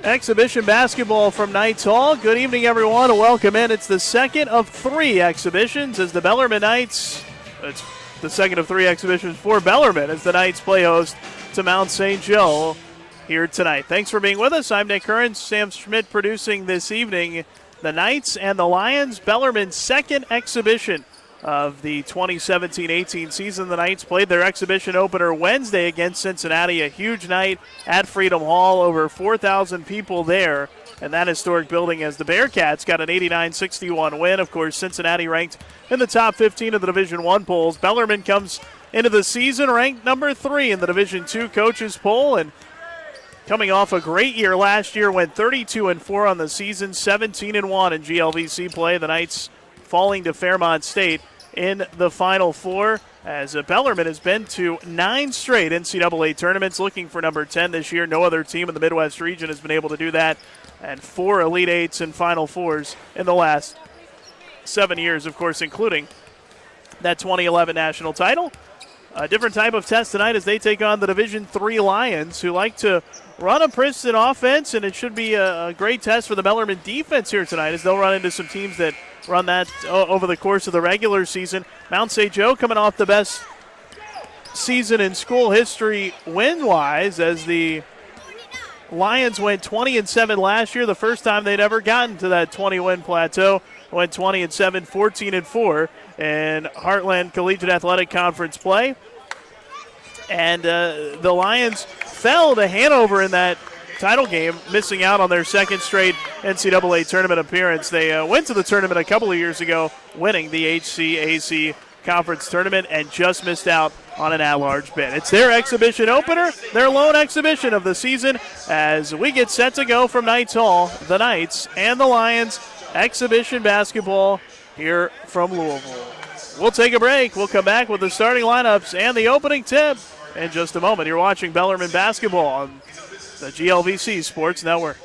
Exhibition basketball from Knights Hall. Good evening, everyone, and welcome in. It's the second of three exhibitions as the Bellarmine Knights, it's the second of three exhibitions for Bellarmine as the Knights play host to Mount St. Joe here tonight. Thanks for being with us. I'm Nick Curran, Sam Schmidt producing this evening. The Knights and the Lions, Bellarmine's second exhibition of the 2017-18 season. The Knights played their exhibition opener Wednesday against Cincinnati, a huge night at Freedom Hall, over 4,000 people there in that historic building as the Bearcats got an 89-61 win. Of course, Cincinnati ranked in the top 15 of the Division I polls. Bellarmine comes into the season ranked number 3 in the Division II coaches poll, and coming off a great year last year, went 32-4 on the season, 17-1 in GLVC play. The Knights falling to Fairmont State in the Final Four, as Bellarmine has been to 9 straight NCAA tournaments, looking for number 10 this year. No other team in the Midwest region has been able to do that, and 4 Elite Eights and Final Fours in the last 7 years, of course, including that 2011 national title. A different type of test tonight as they take on the Division III Lions, who like to run a Princeton offense, and it should be a great test for the Bellarmine defense here tonight as they'll run into some teams that run that over the course of the regular season. Mount St. Joe coming off the best season in school history win-wise, as the Lions went 20-7 last year, the first time they'd ever gotten to that 20-win plateau. Went 20-7, 14-4 in Heartland Collegiate Athletic Conference play. And the Lions fell to Hanover in that title game, missing out on their second straight NCAA tournament appearance. They went to the tournament a couple of years ago, winning the HCAC conference tournament, and just missed out on an at-large bid. It's their exhibition opener, their lone exhibition of the season, as we get set to go from Knights Hall, the Knights and the Lions, exhibition basketball here from Louisville. We'll take a break. We'll come back with the starting lineups and the opening tip in just a moment. You're watching Bellarmine basketball on the GLVC Sports Network.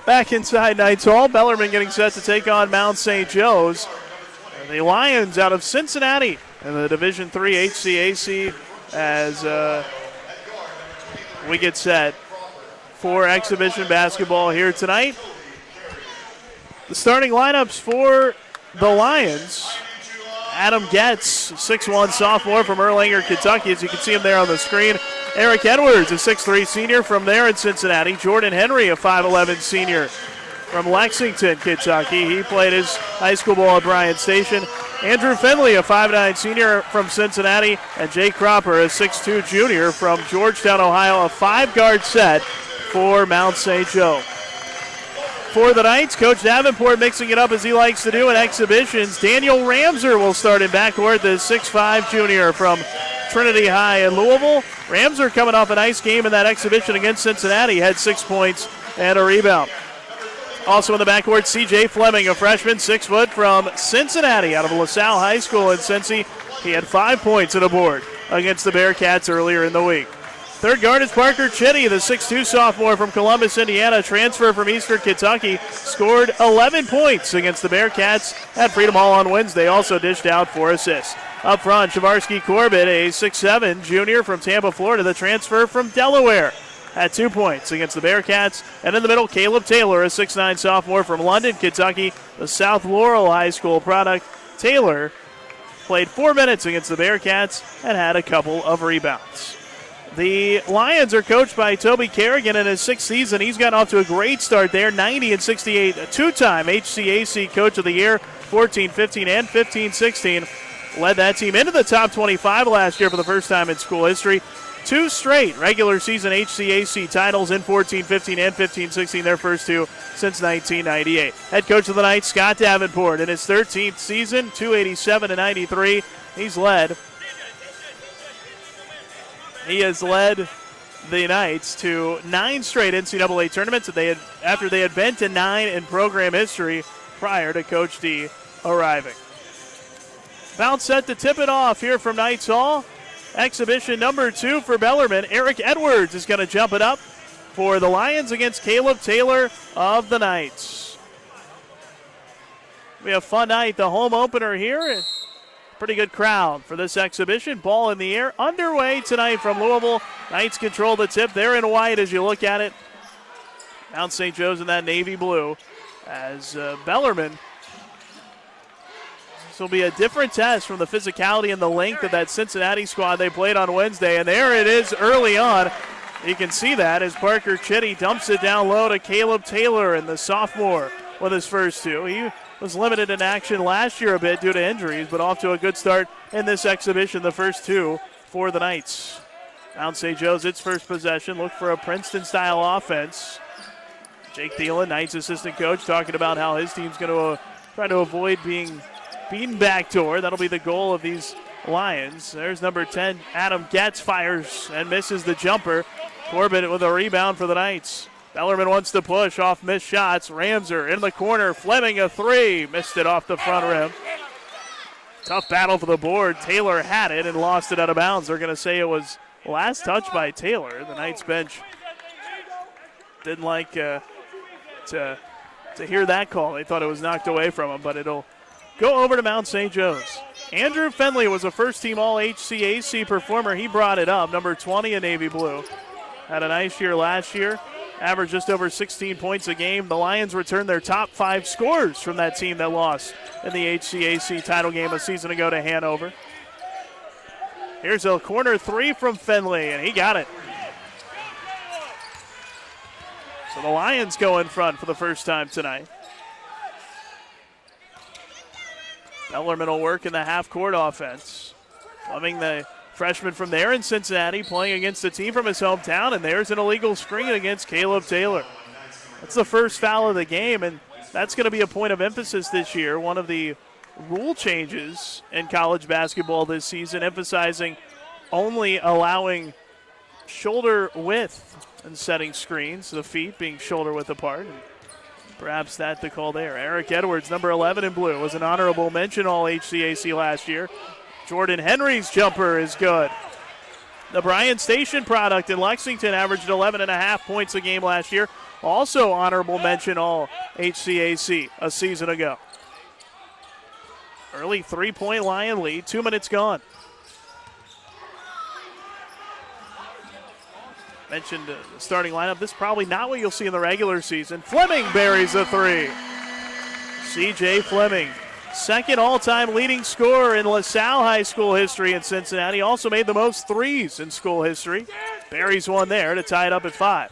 Back inside Knights Hall, Bellarmine getting set to take on Mount St. Joe's. The Lions out of Cincinnati in the Division III HCAC, as we get set for exhibition basketball here tonight. The starting lineups for the Lions. Adam Getz, 6'1 sophomore from Erlanger, Kentucky, as you can see him there on the screen. Eric Edwards, a 6'3 senior from there in Cincinnati. Jordan Henry, a 5'11 senior from Lexington, Kentucky. He played his high school ball at Bryan Station. Andrew Finley, a 5'9 senior from Cincinnati. And Jay Cropper, a 6'2 junior from Georgetown, Ohio. A 5-guard set for Mount St. Joe. For the Knights, Coach Davenport mixing it up as he likes to do in exhibitions. Daniel Ramser will start in backcourt, the 6'5 junior from Trinity High in Louisville. Ramser coming off a nice game in that exhibition against Cincinnati, had 6 points and a rebound. Also in the backcourt, C.J. Fleming, a freshman, 6 foot from Cincinnati, out of LaSalle High School in Cincy. He had 5 points and a board against the Bearcats earlier in the week. Third guard is Parker Chitty, the 6'2 sophomore from Columbus, Indiana, transfer from Eastern Kentucky. Scored 11 points against the Bearcats at Freedom Hall on Wednesday. Also dished out 4 assists. Up front, Chavarsky Corbett, a 6'7 junior from Tampa, Florida, the transfer from Delaware. Had 2 points against the Bearcats. And in the middle, Caleb Taylor, a 6'9 sophomore from London, Kentucky, the South Laurel High School product. Taylor played 4 minutes against the Bearcats and had a couple of rebounds. The Lions are coached by Toby Kerrigan in his 6th season. He's gotten off to a great start there, 90-68, a 2-time HCAC Coach of the Year, 14-15 and 15-16. Led that team into the top 25 last year for the first time in school history. 2 straight regular season HCAC titles in 14-15 and 15-16, their first 2 since 1998. Head coach of the Knights, Scott Davenport, in his 13th season, 287-93. He has led the Knights to 9 straight NCAA tournaments after they had been to 9 in program history prior to Coach D arriving. Bounce set to tip it off here from Knights Hall. Exhibition number 2 for Bellarmine. Eric Edwards is going to jump it up for the Lions against Caleb Taylor of the Knights. We have a fun night, the home opener here. Pretty good crowd for this exhibition. Ball in the air. Underway tonight from Louisville. Knights control the tip. They're in white as you look at it. Mount St. Joe's in that navy blue. As Bellarmine. This will be a different test from the physicality and the length of that Cincinnati squad they played on Wednesday. And there it is early on. You can see that as Parker Chitty dumps it down low to Caleb Taylor, and the sophomore with his first 2. He was limited in action last year a bit due to injuries, but off to a good start in this exhibition, the first 2 for the Knights. Mount St. Joe's, its first possession. Look for a Princeton-style offense. Jake Thielen, Knights assistant coach, talking about how his team's going to try to avoid being beaten backdoor. That'll be the goal of these Lions. There's number 10, Adam Getz, fires and misses the jumper. Corbett with a rebound for the Knights. Bellarmine wants to push off missed shots. Ramser in the corner. Fleming a 3. Missed it off the front rim. Tough battle for the board. Taylor had it and lost it out of bounds. They're going to say it was last touch by Taylor. The Knights bench didn't like to hear that call. They thought it was knocked away from him, but it'll go over to Mount St. Joe's. Andrew Finley was a first-team All-HCAC performer. He brought it up. Number 20 in navy blue. Had a nice year last year. Averaged just over 16 points a game. The Lions returned their top 5 scorers from that team that lost in the HCAC title game a season ago to Hanover. Here's a corner 3 from Finley, and he got it. So the Lions go in front for the first time tonight. Bellarmine will work in the half-court offense. Fleming, the freshman from there in Cincinnati, playing against a team from his hometown, and there's an illegal screen against Caleb Taylor. That's the first foul of the game, and that's going to be a point of emphasis this year. One of the rule changes in college basketball this season, emphasizing only allowing shoulder width and setting screens, the feet being shoulder width apart. And perhaps that's the call there. Eric Edwards, number 11 in blue, was an honorable mention All-HCAC last year. Jordan Henry's jumper is good. The Bryan Station product in Lexington averaged 11.5 points a game last year. Also honorable mention All-HCAC a season ago. Early 3-point Lion lead, 2 minutes gone. Mentioned the starting lineup. This is probably not what you'll see in the regular season. Fleming buries a three. C.J. Fleming, second all-time leading scorer in LaSalle High School history in Cincinnati. Also made the most threes in school history. Buries one there to tie it up at 5.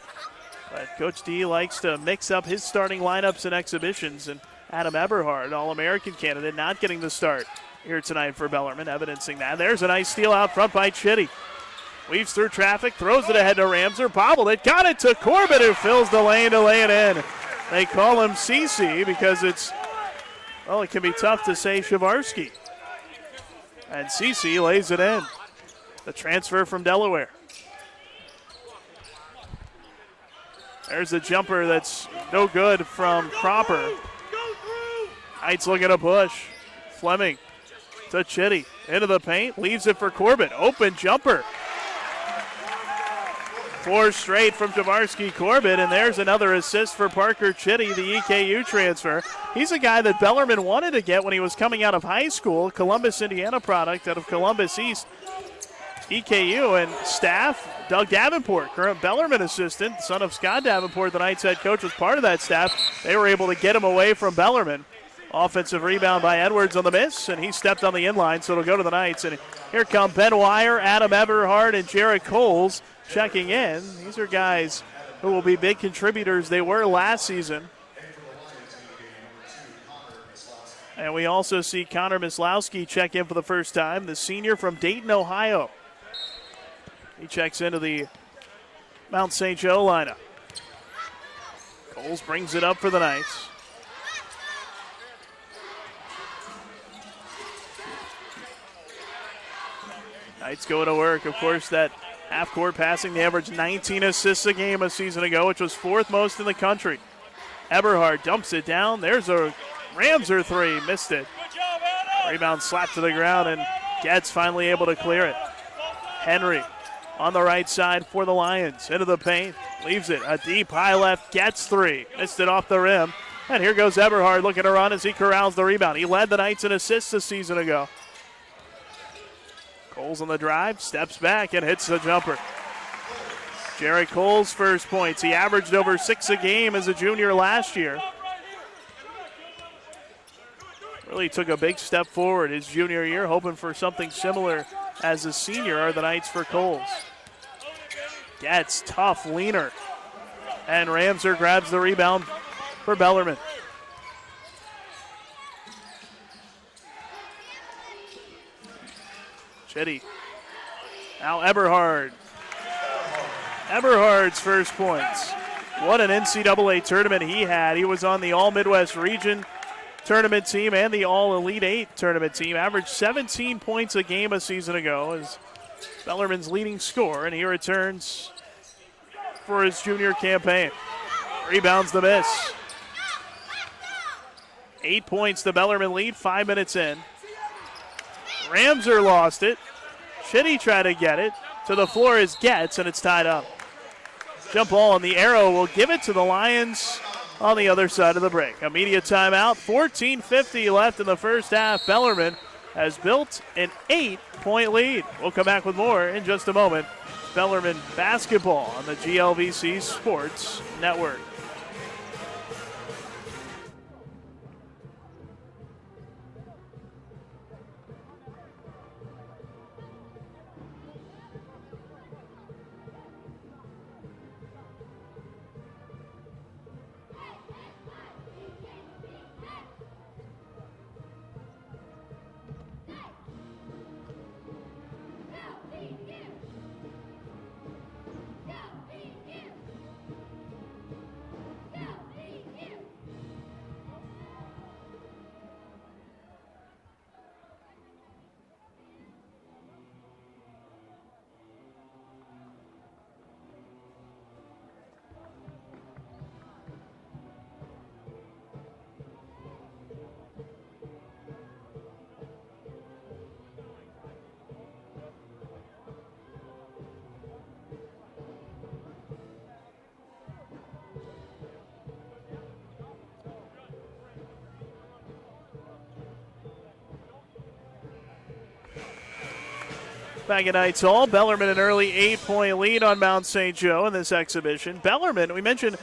But Coach D likes to mix up his starting lineups and exhibitions, and Adam Eberhard, All-American candidate, not getting the start here tonight for Bellarmine, evidencing that. There's a nice steal out front by Chitty. Weaves through traffic, throws it ahead to Ramser, bobbled it, got it to Corbett, who fills the lane to lay it in. They call him CC because it can be tough to say Shavarski. And CC lays it in. The transfer from Delaware. There's a jumper that's no good from Cropper. Knights looking to push. Fleming to Chitty. Into the paint, leaves it for Corbett. Open jumper. 4 straight from Javarski Corbett, and there's another assist for Parker Chitty, the EKU transfer. He's a guy that Bellarmine wanted to get when he was coming out of high school, Columbus, Indiana product out of Columbus East. EKU and staff, Doug Davenport, current Bellarmine assistant, son of Scott Davenport, the Knights head coach, was part of that staff. They were able to get him away from Bellarmine. Offensive rebound by Edwards on the miss, and he stepped on the inline, so it'll go to the Knights. And here come Ben Wire, Adam Eberhard, and Jarrett Coles checking in. These are guys who will be big contributors. They were last season. And we also see Connor Mislowski check in for the first time, the senior from Dayton, Ohio. He checks into the Mount St. Joe lineup. Coles brings it up for the Knights. Knights go to work. Of course, that half-court passing, they averaged 19 assists a game a season ago, which was 4th most in the country. Eberhard dumps it down. There's a Ramser three. Missed it. Rebound slapped to the ground, and Getz finally able to clear it. Henry on the right side for the Lions. Into the paint. Leaves it. A deep high left. Getz three. Missed it off the rim. And here goes Eberhard looking to run as he corrals the rebound. He led the Knights in assists a season ago. Coles on the drive, steps back, and hits the jumper. Jarrett Coles' first points. He averaged over 6 a game as a junior last year. Really took a big step forward his junior year, hoping for something similar as a senior are the Knights for Coles. Gets tough, leaner. And Ramser grabs the rebound for Bellarmine. Chitty. Now Eberhard. Eberhard's first points. What an NCAA tournament he had. He was on the All-Midwest Region tournament team and the All-Elite 8 tournament team. Averaged 17 points a game a season ago as Bellarmine's leading scorer, and he returns for his junior campaign. Rebounds the miss. 8 points the Bellarmine lead, 5 minutes in. Ramser lost it. Chitty tried to get it. To the floor is Getz, and it's tied up. Jump ball, and the arrow will give it to the Lions on the other side of the break. A media timeout, 14:50 left in the first half. Bellarmine has built an 8-point lead. We'll come back with more in just a moment. Bellarmine basketball on the GLVC Sports Network. Back at Knights Hall, Bellarmine an early 8-point lead on Mount St. Joe in this exhibition. Bellarmine, we mentioned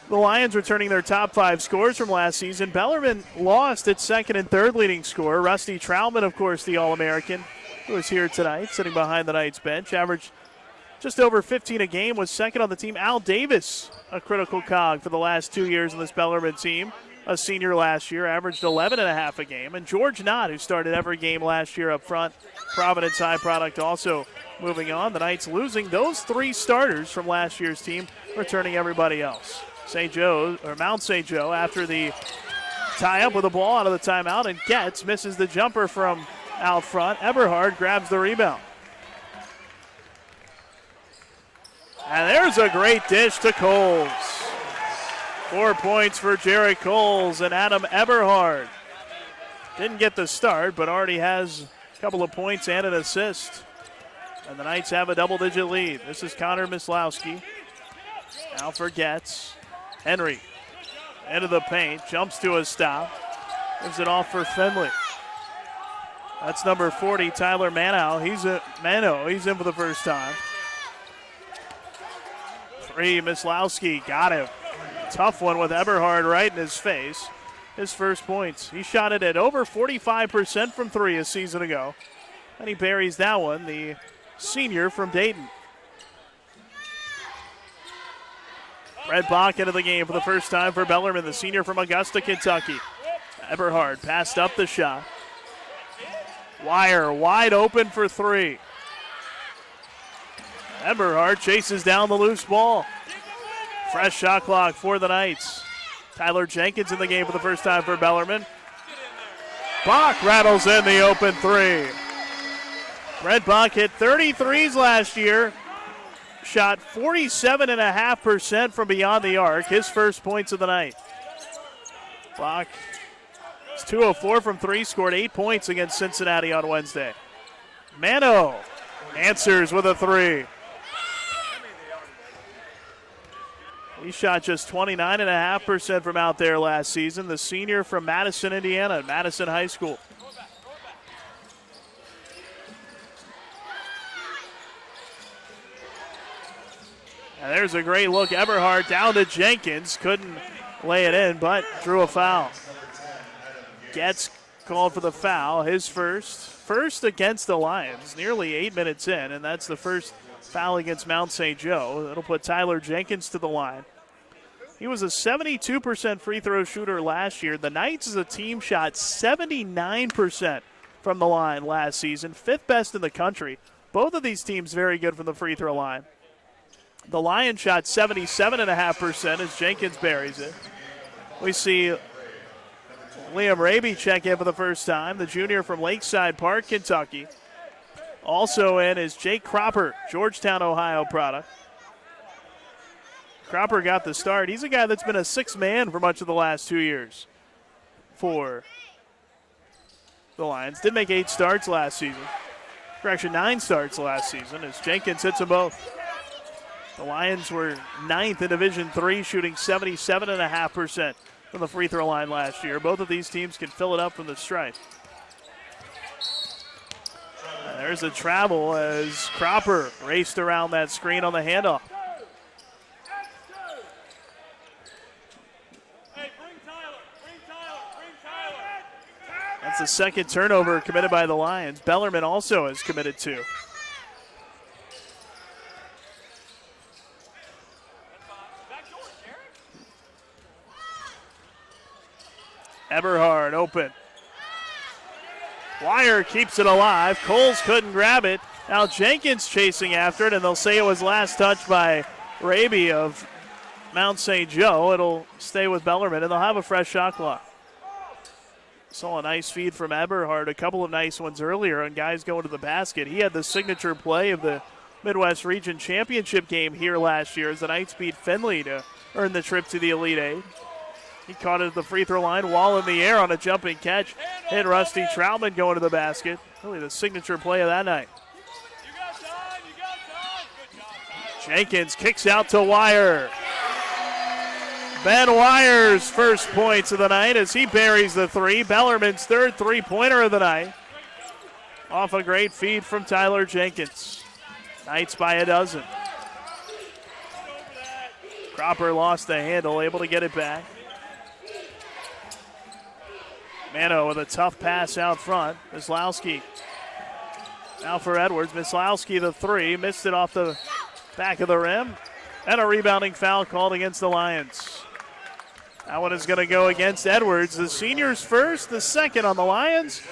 the Lions returning their top 5 scores from last season. Bellarmine lost its second and third leading scorer. Rusty Troutman, of course, the All-American, who is here tonight, sitting behind the Knights bench. Averaged just over 15 a game, was second on the team. Al Davis, a critical cog for the last 2 years in this Bellarmine team. A senior last year, averaged 11.5 a game. And George Knott, who started every game last year up front, Providence High product, also moving on. The Knights losing those 3 starters from last year's team, returning everybody else. Mount St. Joe, after the tie-up with the ball out of the timeout, and Getz misses the jumper from out front. Eberhard grabs the rebound. And there's a great dish to Coles. 4 points for Jared Coles and Adam Eberhard. Didn't get the start, but already has a couple of points and an assist. And the Knights have a double-digit lead. This is Connor Myslowski. Now for Getz. Henry into the paint, jumps to a stop. Gives it off for Finley. That's number 40, Tyler Mano. He's in for the first time. 3, Myslowski got him. Tough one with Eberhard right in his face. His first points. He shot it at over 45% from 3 a season ago. And he buries that one, the senior from Dayton. Brett Bach into the game for the first time for Bellarmine, the senior from Augusta, Kentucky. Eberhard passed up the shot. Wire wide open for 3. Eberhard chases down the loose ball. Fresh shot clock for the Knights. Tyler Jenkins in the game for the first time for Bellarmine. Bach rattles in the open 3. Brett Bach hit 33s last year. Shot 47.5% from beyond the arc. His first points of the night. Bach is 2 of 4 from 3. Scored 8 points against Cincinnati on Wednesday. Mano answers with a 3. He shot just 29.5% from out there last season. The senior from Madison, Indiana, Madison High School. And there's a great look. Eberhard down to Jenkins. Couldn't lay it in, but drew a foul. Getz called for the foul. His first against the Lions. Nearly 8 minutes in, and that's the first foul against Mount St. Joe. That'll put Tyler Jenkins to the line. He was a 72% free throw shooter last year. The Knights as a team shot 79% from the line last season, 5th best in the country. Both of these teams very good from the free throw line. The Lions shot 77.5% as Jenkins buries it. We see Liam Raby check in for the first time, the junior from Lakeside Park, Kentucky. Also in is Jake Cropper, Georgetown, Ohio product. Cropper got the start. He's a guy that's been a 6th man for much of the last 2 years for the Lions. Did make 8 starts last season. Correction, 9 starts last season as Jenkins hits them both. The Lions were 9th in Division III, shooting 77.5% from the free throw line last year. Both of these teams can fill it up from the stripe. And there's a travel as Cropper raced around that screen on the handoff. That's the second turnover committed by the Lions. Bellarmine also is committed to. Eberhard open. Wire keeps it alive. Coles couldn't grab it. Now Jenkins chasing after it, and they'll say it was last touched by Raby of Mount St. Joe. It'll stay with Bellarmine, and they'll have a fresh shot clock. Saw a nice feed from Eberhard, a couple of nice ones earlier, and guys going to the basket. He had the signature play of the Midwest Region Championship game here last year as the Knights beat Findlay to earn the trip to the Elite Eight. He caught it at the free throw line while in the air on a jumping catch. Hit Rusty Troutman going to the basket. Really the signature play of that night. Jenkins kicks out to Wire. Ben Wire's first points of the night as he buries the 3. Bellarmine's third three-pointer of the night. off a great feed from Tyler Jenkins. Knights by a dozen. Cropper lost the handle, able to get it back. Mano with a tough pass out front. Mislowski. Now for Edwards. Mislowski the three. Missed it off the back of the rim. And a rebounding foul called against the Lions. That one is going to go against Edwards. The seniors first, the second on the Lions.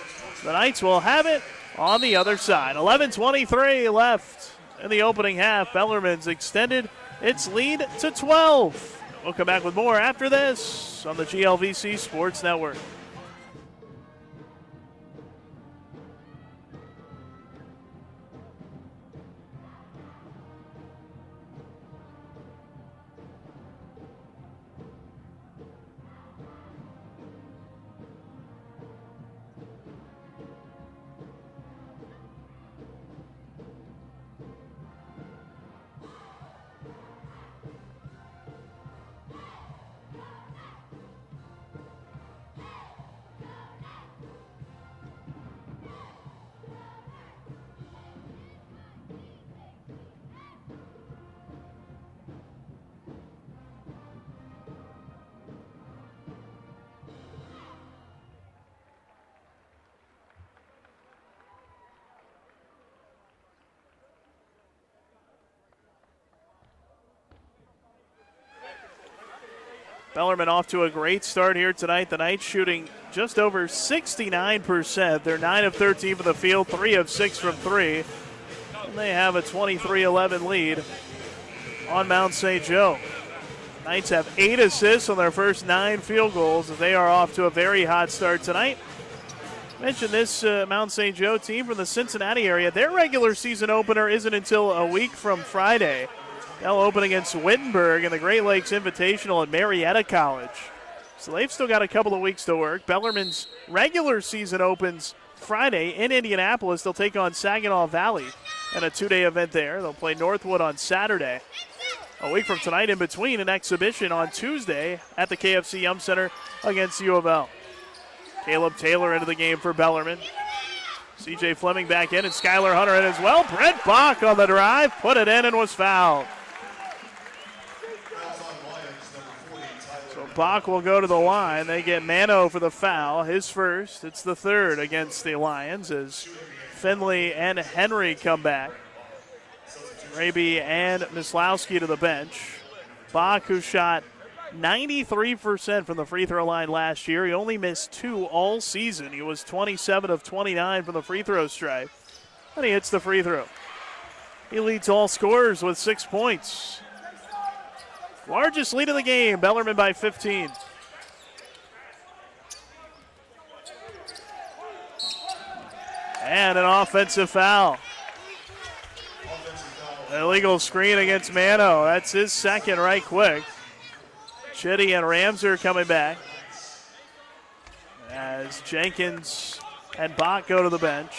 The Knights will have it on the other side. 11:23 left in the opening half. Bellarmine's extended its lead to 12. We'll come back with more after this on the GLVC Sports Network. Bellarmine off to a great start here tonight. The Knights shooting just over 69%. They're 9 of 13 from the field, 3 of 6 from 3. And they have a 23-11 lead on Mount St. Joe. Knights have 8 assists on their first 9 field goals, as they are off to a very hot start tonight. Mentioned this Mount St. Joe team from the Cincinnati area. Their regular season opener isn't until a week from Friday. They'll open against Wittenberg in the Great Lakes Invitational at Marietta College. So they've still got a couple of weeks to work. Bellarmine's regular season opens Friday in Indianapolis. They'll take on Saginaw Valley in a 2-day event there. They'll play Northwood on Saturday. A week from tonight in between, an exhibition on Tuesday at the KFC Yum Center against U of L. Caleb Taylor into the game for Bellarmine. CJ Fleming back in and Skylar Hunter in as well. Brent Bach on the drive, put it in and was fouled. So Bach will go to the line. They get Mano for the foul, his first. It's the third against the Lions as Finley and Henry come back. Raby and Mislowski to the bench. Bach, who shot 93% from the free throw line last year. He only missed 2 all season. He was 27 of 29 from the free throw stripe. And he hits the free throw. He leads all scorers with 6 points. Largest lead of the game, Bellarmine by 15. And an offensive foul. An illegal screen against Mano. That's his second right quick. Chitty and Ramser coming back as Jenkins and Bach go to the bench.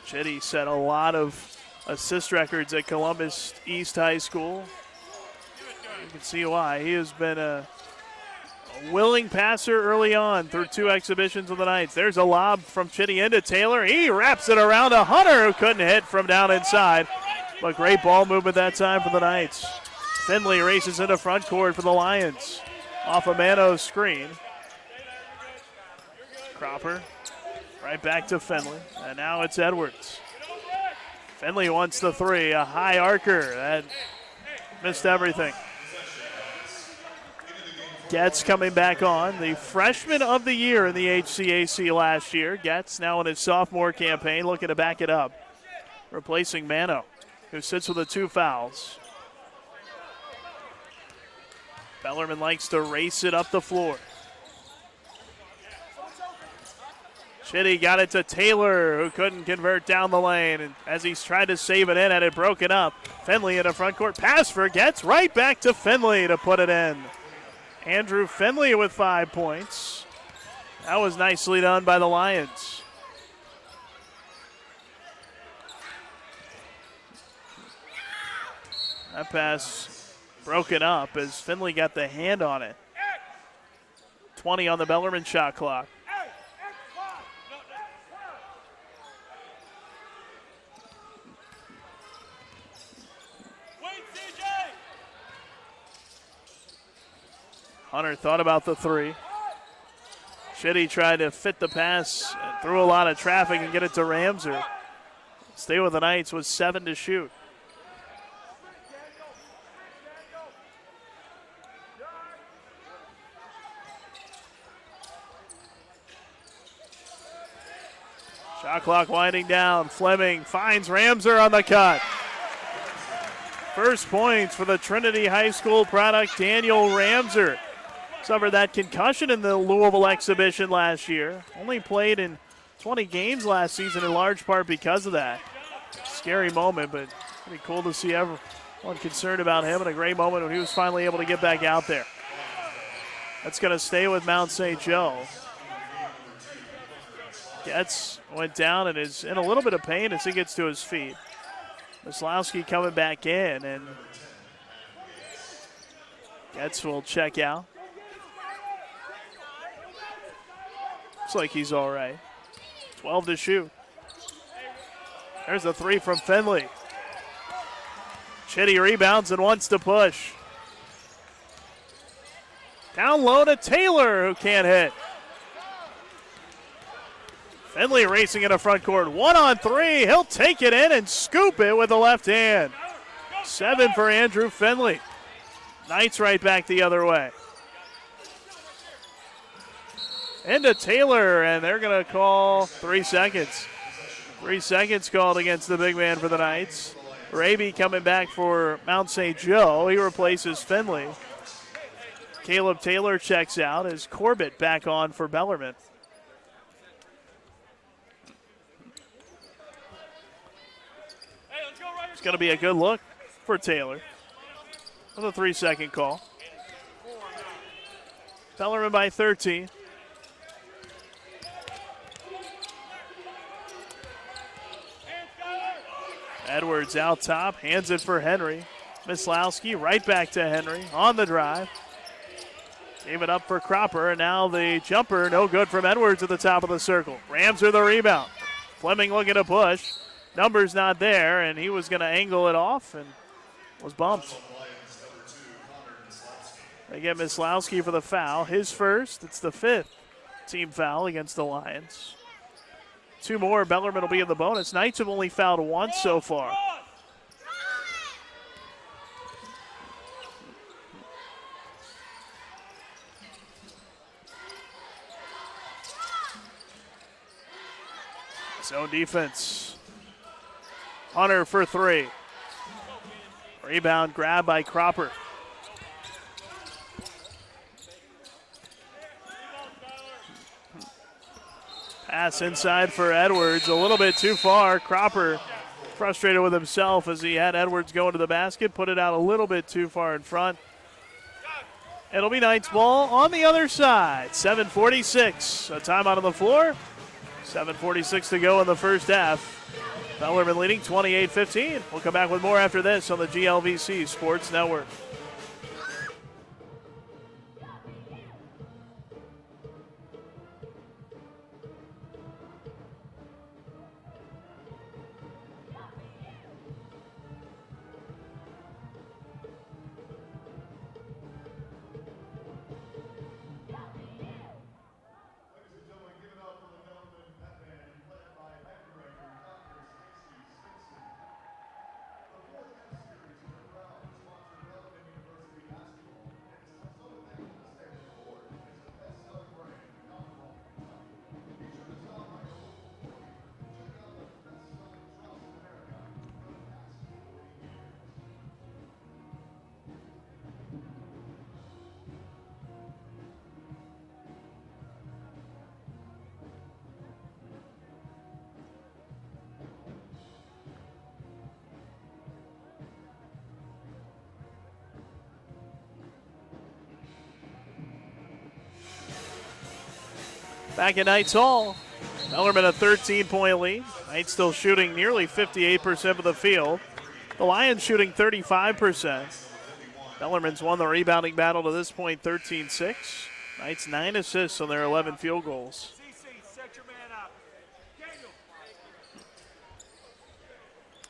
Chitty set a lot of assist records at Columbus East High School. You can see why. He has been a willing passer early on through 2 exhibitions of the Knights. There's a lob from Chitty into Taylor. He wraps it around a Hunter who couldn't hit from down inside. But great ball movement that time for the Knights. Finley races into front court for the Lions. Off a Mano's screen. Cropper right back to Finley. And now it's Edwards. Finley wants the 3. A high arcer. That missed everything. Getz coming back on, the freshman of the year in the HCAC last year. Getz now in his sophomore campaign, looking to back it up. Replacing Mano, who sits with the 2 fouls. Bellarmine likes to race it up the floor. Chitty got it to Taylor, who couldn't convert down the lane. And as he's tried to save it in, had it broken up. Finley in a front court pass for Getz, right back to Finley to put it in. Andrew Finley with 5 points. That was nicely done by the Lions. That pass broken up as Finley got the hand on it. 20 on the Bellarmine shot clock. Hunter thought about the three. Shitty tried to fit the pass and threw a lot of traffic and get it to Ramser. Stay with the Knights with 7 to shoot. Shot clock winding down. Fleming finds Ramser on the cut. First points for the Trinity High School product, Daniel Ramser. Suffered that concussion in the Louisville exhibition last year. Only played in 20 games last season in large part because of that. Scary moment, but pretty cool to see everyone concerned about him, and a great moment when he was finally able to get back out there. That's going to stay with Mount St. Joe. Getz went down and is in a little bit of pain as he gets to his feet. Maslowski coming back in, and Getz will check out. Looks like he's all right. 12 to shoot. There's a three from Finley. Chitty rebounds and wants to push. Down low to Taylor, who can't hit. Finley racing into front court. 1 on 3. He'll take it in and scoop it with the left hand. 7 for Andrew Finley. Knights right back the other way. Into Taylor, and they're going to call 3 seconds. 3 seconds called against the big man for the Knights. Raby coming back for Mount St. Joe. He replaces Finley. Caleb Taylor checks out as Corbett back on for Bellarmine. It's going to be a good look for Taylor. With a 3-second call. Bellarmine by 13. Edwards out top, hands it for Henry. Maslowski right back to Henry on the drive. Gave it up for Cropper, and now the jumper, no good from Edwards at the top of the circle. Ramser the rebound. Fleming looking to push. Number's not there, and he was going to angle it off and was bumped. They get Maslowski for the foul. His first. It's the 5th team foul against the Lions. 2 more, Bellarmine will be in the bonus. Knights have only fouled once so far. Zone defense. Hunter for 3. Rebound grab by Cropper. Pass inside for Edwards, a little bit too far. Cropper frustrated with himself as he had Edwards go into the basket, put it out a little bit too far in front. It'll be Knights ball on the other side. 7:46, a timeout on the floor. 7:46 to go in the first half. Bellarmine leading 28-15. We'll come back with more after this on the GLVC Sports Network. Back at Knights Hall, Bellarmine a 13-point lead. Knights still shooting nearly 58% of the field. The Lions shooting 35%. Bellarmine's won the rebounding battle to this point 13-6. Knights 9 assists on their 11 field goals.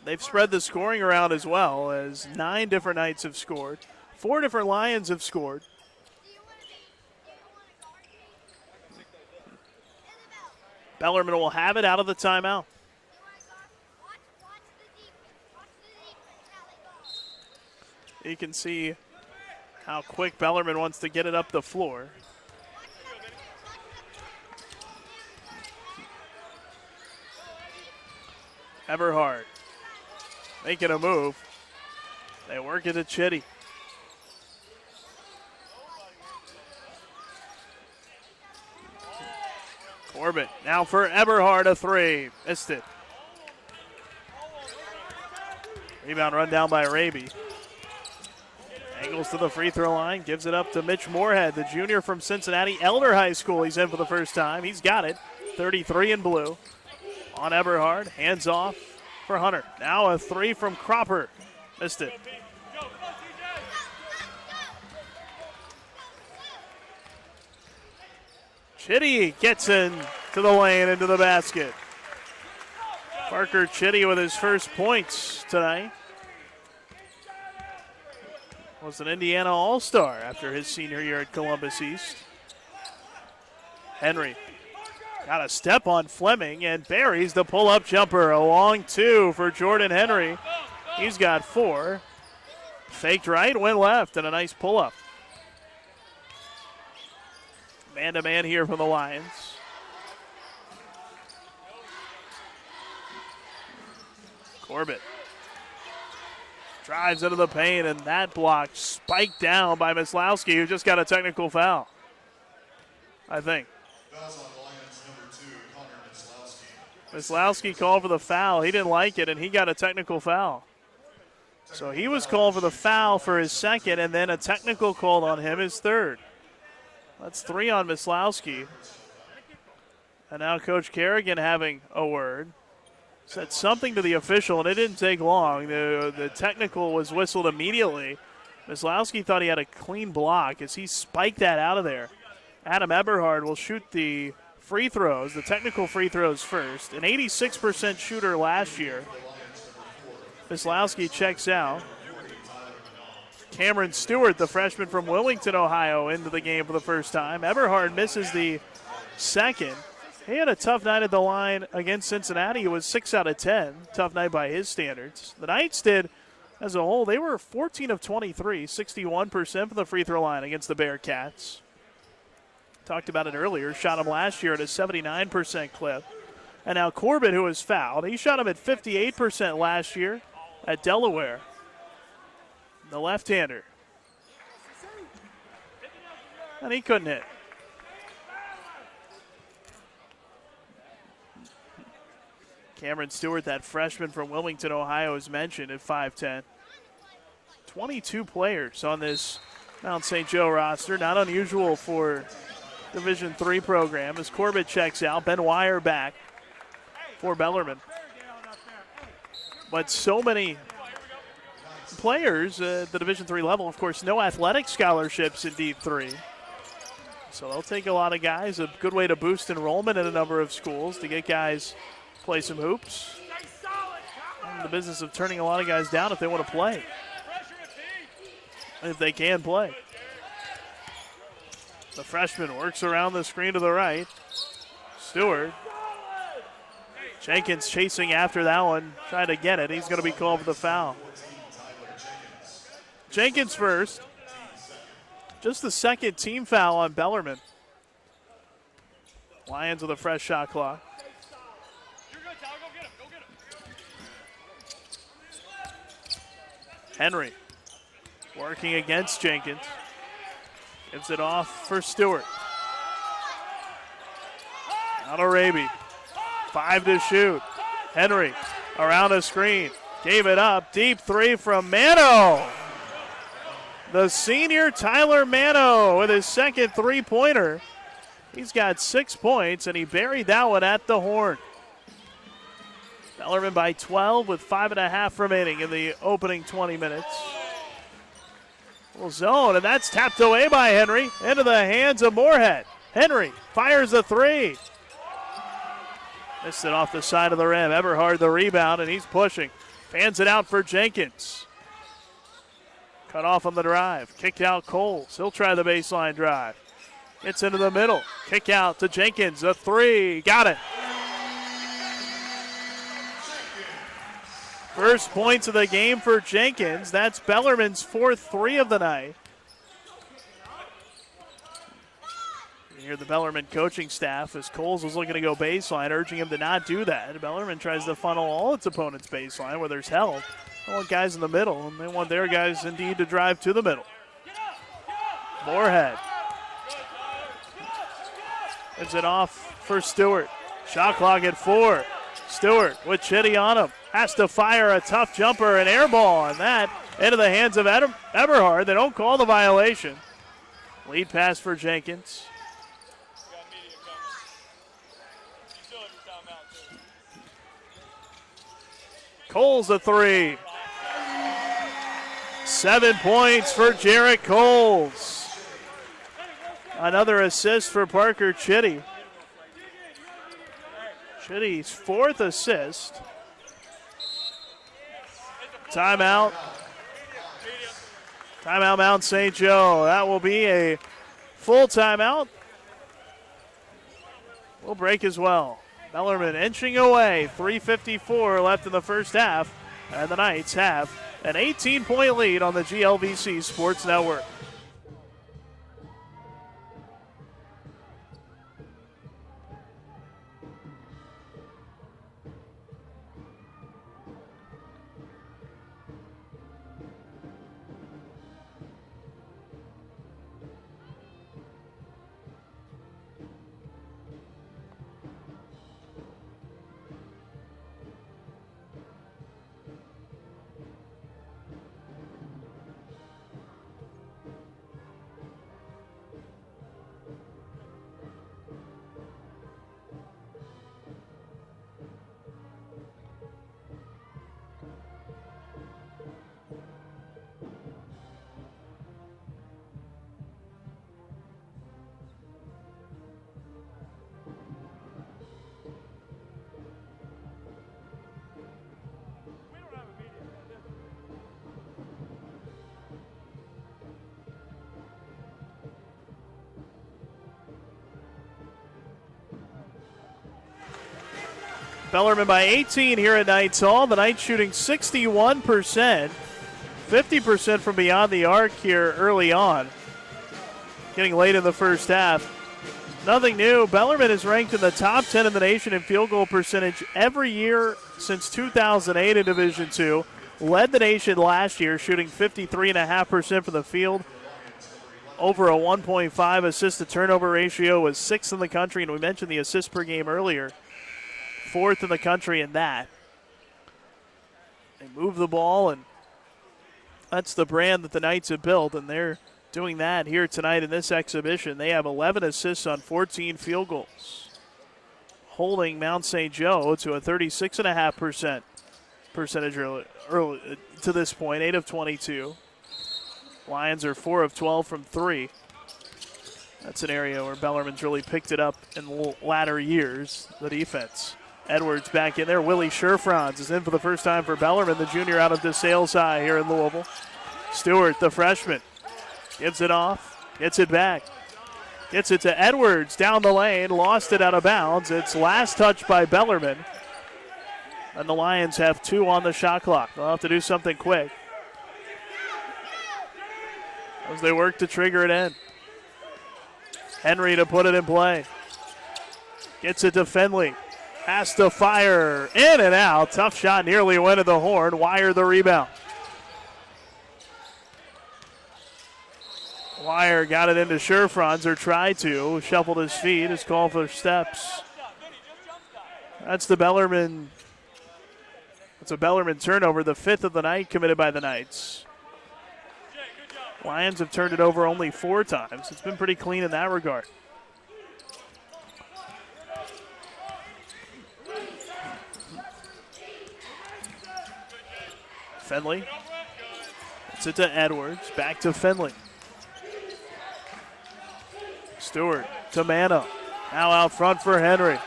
They've spread the scoring around as well, as 9 different Knights have scored. 4 different Lions have scored. Bellarmine will have it out of the timeout. You can see how quick Bellarmine wants to get it up the floor. Eberhard making a move. They work it to Chitty. Corbett now for Eberhard, a 3. Missed it. Rebound run down by Raby. Angles to the free throw line, gives it up to Mitch Moorhead, the junior from Cincinnati Elder High School. He's in for the first time. He's got it. 33 in blue. On Eberhard, hands off for Hunter. Now a 3 from Cropper. Missed it. Chitty gets in to the lane, into the basket. Parker Chitty with his first points tonight. Was an Indiana All-Star after his senior year at Columbus East. Henry got a step on Fleming and buries the pull-up jumper. A long 2 for Jordan Henry. He's got 4. Faked right, went left, and a nice pull-up. Man-to-man here for the Lions. Corbett drives into the paint, and that block spiked down by Myslowski, who just got a technical foul, I think. Myslowski called for the foul. He didn't like it, and he got a technical foul. So he was called for the foul for his second, and then a technical called on him, his third. That's 3 on Myslowski. And now Coach Kerrigan having a word. Said something to the official, and it didn't take long. The technical was whistled immediately. Myslowski thought he had a clean block as he spiked that out of there. Adam Eberhard will shoot the free throws, the technical free throws first. An 86% shooter last year. Myslowski checks out. Cameron Stewart, the freshman from Wilmington, Ohio, into the game for the first time. Eberhard misses the second. He had a tough night at the line against Cincinnati. It was 6 out of 10. Tough night by his standards. The Knights did, as a whole, they were 14 of 23, 61% from the free throw line against the Bearcats. Talked about it earlier. Shot him last year at a 79% clip. And now Corbett, who was fouled, he shot him at 58% last year at Delaware. The left-hander. And he couldn't hit. Cameron Stewart, that freshman from Wilmington, Ohio, is mentioned at 5'10". 22 players on this Mount St. Joe roster. Not unusual for Division III program as Corbett checks out. Ben Wire back for Bellarmine. But so many players at the Division III level, of course, no athletic scholarships in D3. So they'll take a lot of guys. A good way to boost enrollment at a number of schools to get guys play some hoops. In the business of turning a lot of guys down if they want to play. If they can play. The freshman works around the screen to the right. Stewart. Jenkins chasing after that one, trying to get it. He's going to be called for the foul. Jenkins first. Just the second team foul on Bellarmine. Lions with a fresh shot clock. Henry working against Jenkins. Gives it off for Stewart. Out of Raby. 5 to shoot. Henry around the screen. Gave it up. Deep 3 from Mano. The senior Tyler Mano with his second three-pointer. He's got 6 points, and he buried that one at the horn. Bellarmine by 12 with 5.5 remaining in the opening 20 minutes. Little zone, and that's tapped away by Henry into the hands of Moorhead. Henry fires the three. Missed it off the side of the rim. Eberhard the rebound, and he's pushing. Fans it out for Jenkins. Cut off on the drive. Kicked out Coles. He'll try the baseline drive. Gets into the middle. Kick out to Jenkins. A three. Got it. First points of the game for Jenkins. That's Bellarmine's fourth three of the night. You hear the Bellarmine coaching staff as Coles was looking to go baseline, urging him to not do that. Bellarmine tries to funnel all its opponents' baseline where there's help. They want guys in the middle, and they want their guys indeed to drive to the middle. Moorhead. Gives it off for Stewart. Shot clock at 4. Stewart with Chitty on him. Has to fire a tough jumper, an air ball, and that into the hands of Eberhard. They don't call the violation. Lead pass for Jenkins. Coles a three. 7 points for Jarrett Coles. Another assist for Parker Chitty. Chitty's fourth assist. Timeout. Timeout Mount St. Joe. That will be a full timeout. We'll break as well. Bellarmine inching away. 3:54 left in the first half. And the Knights have an 18-point lead on the GLVC Sports Network. Bellarmine by 18 here at Knights Hall. The Knights shooting 61%, 50% from beyond the arc here early on. Getting late in the first half. Nothing new. Bellarmine is ranked in the top 10 in the nation in field goal percentage every year since 2008 in Division II. Led the nation last year, shooting 53.5% from the field. Over a 1.5 assist to turnover ratio, was 6th in the country, and we mentioned the assists per game earlier. 4th in the country in that. They move the ball, and that's the brand that the Knights have built, and they're doing that here tonight in this exhibition. They have 11 assists on 14 field goals, holding Mount St. Joe to a 36.5% percentage early to this point, 8 of 22. Lions are 4 of 12 from 3. That's an area where Bellarmine's really picked it up in the latter years, the defense. Edwards back in there. Willie Sherfrans is in for the first time for Bellarmine, the junior out of DeSales High here in Louisville. Stewart, the freshman, gives it off, gets it back. Gets it to Edwards down the lane, lost it out of bounds. It's last touch by Bellarmine. And the Lions have 2 on the shot clock. They'll have to do something quick as they work to trigger it in. Henry to put it in play. Gets it to Finley. Has to fire. In and out. Tough shot. Nearly went to the horn. Wire the rebound. Wire got it into Sherfrans, or tried to. Shuffled his feet. His call for steps. That's the Bellarmine. It's a Bellarmine turnover. The 5th of the night committed by the Knights. Lions have turned it over only 4 times. It's been pretty clean in that regard. Finley Gets it to Edwards. Back to Finley. Stewart to Mano. Now out front for Henry.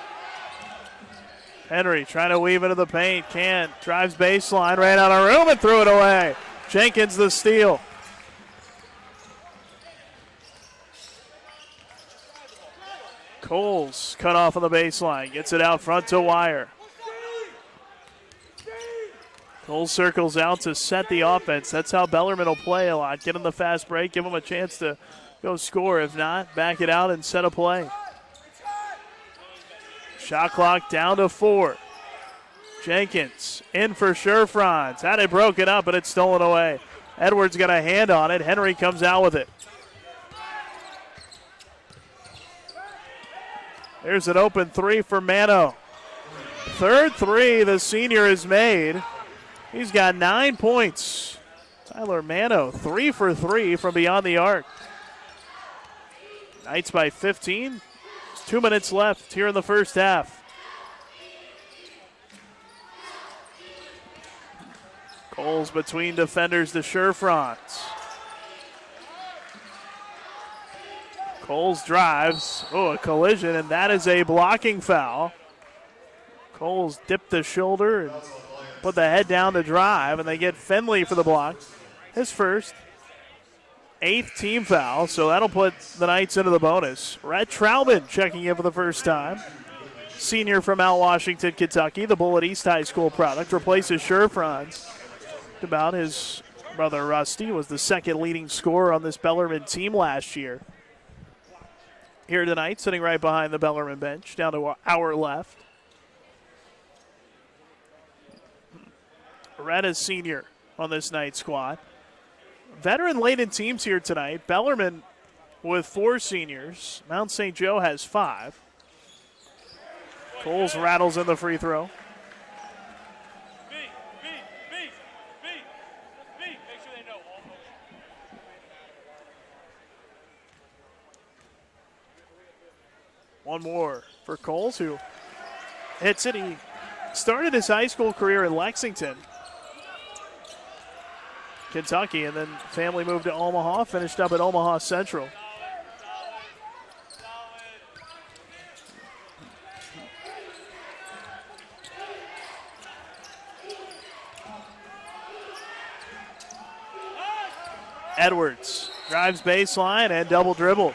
Henry trying to weave into the paint. Can't. Drives baseline. Ran out of room and threw it away. Jenkins the steal. Coles cut off on the baseline. Gets it out front to Wire. Coles circles out to set the offense. That's how Bellarmine will play a lot. Get him the fast break. Give him a chance to go score. If not, back it out and set a play. Shot clock down to 4. Jenkins in for Sherfrans. Had it broken up, but it's stolen away. Edwards got a hand on it. Henry comes out with it. There's an open 3 for Mano. Third 3 the senior has made. He's got 9 points. Tyler Mano, 3 for 3 from beyond the arc. Knights by 15. There's 2 minutes left here in the first half. Coles between defenders to Sherfrans. Coles drives. Oh, a collision, and that is a blocking foul. Coles dipped the shoulder and put the head down to drive, and they get Finley for the block. His first. 8th team foul, so that'll put the Knights into the bonus. Rhett Trauman checking in for the first time. Senior from Mount Washington, Kentucky, the Bullitt East High School product, replaces Sherfrans. About his brother Rusty was the second leading scorer on this Bellarmine team last year. Here tonight, sitting right behind the Bellarmine bench, down to our left. Red is senior on this night's squad. Veteran-laden teams here tonight. Bellarmine with 4 seniors. Mount St. Joe has 5. Coles rattles in the free throw. One more for Coles, who hits it. He started his high school career in Lexington, Kentucky, and then family moved to Omaha, finished up at Omaha Central. Edwards drives baseline and double dribble.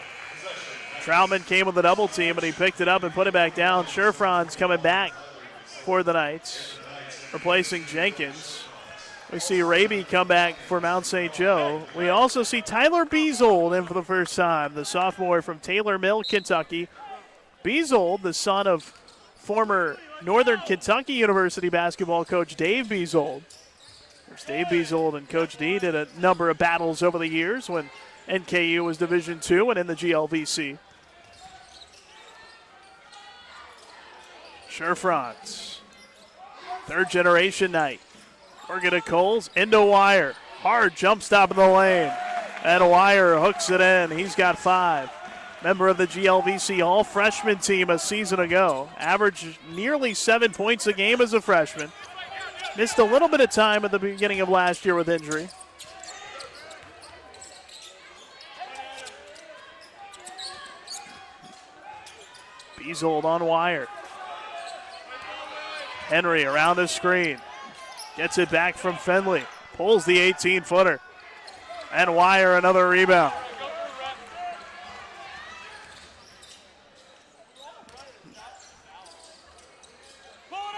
Troutman came with a double team, but he picked it up and put it back down. Sherfrans coming back for the Knights, replacing Jenkins. We see Raby come back for Mount St. Joe. We also see Tyler Beazold in for the first time, the sophomore from Taylor Mill, Kentucky. Beazold, the son of former Northern Kentucky University basketball coach Dave Beazold. There's Dave Beazold and Coach D did a number of battles over the years when NKU was Division II and in the GLVC. Sherfrans, third generation Knight. Working to Coles, into Wire. Hard jump stop in the lane. And Wire hooks it in. He's got 5. Member of the GLVC all-freshman team a season ago. Averaged nearly 7 points a game as a freshman. Missed a little bit of time at the beginning of last year with injury. Beazold on Wire. Henry around the screen. Gets it back from Finley. Pulls the 18-footer. And Wire another rebound.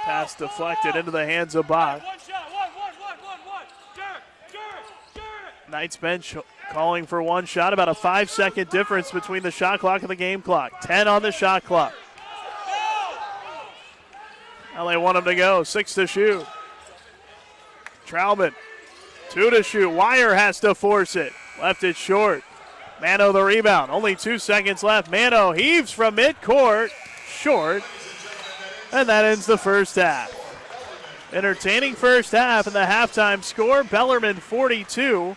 Pass deflected into the hands of Bach. Knights bench calling for one shot. About a 5-second difference between the shot clock and the game clock. 10 on the shot clock. Now they want him to go. 6 to shoot. Trauman, 2 to shoot. Wire has to force it. Left it short. Mano the rebound. Only 2 seconds left. Mano heaves from midcourt. Short. And that ends the first half. Entertaining first half, and the halftime score, Bellarmine 42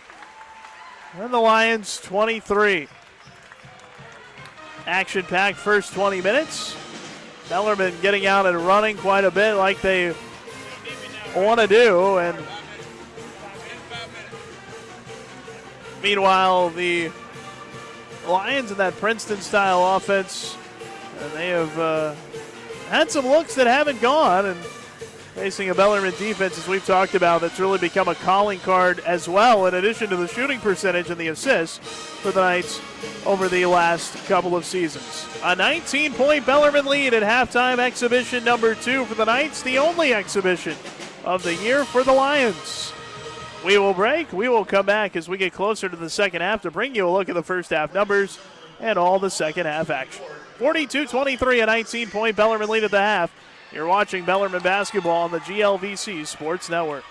and the Lions 23. Action-packed first 20 minutes. Bellarmine getting out and running quite a bit like they want to do, and Meanwhile, the Lions in that Princeton-style offense, they have had some looks that haven't gone, and facing a Bellarmine defense, as we've talked about, that's really become a calling card as well, in addition to the shooting percentage and the assists for the Knights over the last couple of seasons. A 19-point Bellarmine lead at halftime, exhibition number 2 for the Knights, the only exhibition of the year for the Lions. We will break. We will come back as we get closer to the second half to bring you a look at the first half numbers and all the second half action. 42-23, a 19-point Bellarmine lead at the half. You're watching Bellarmine basketball on the GLVC Sports Network.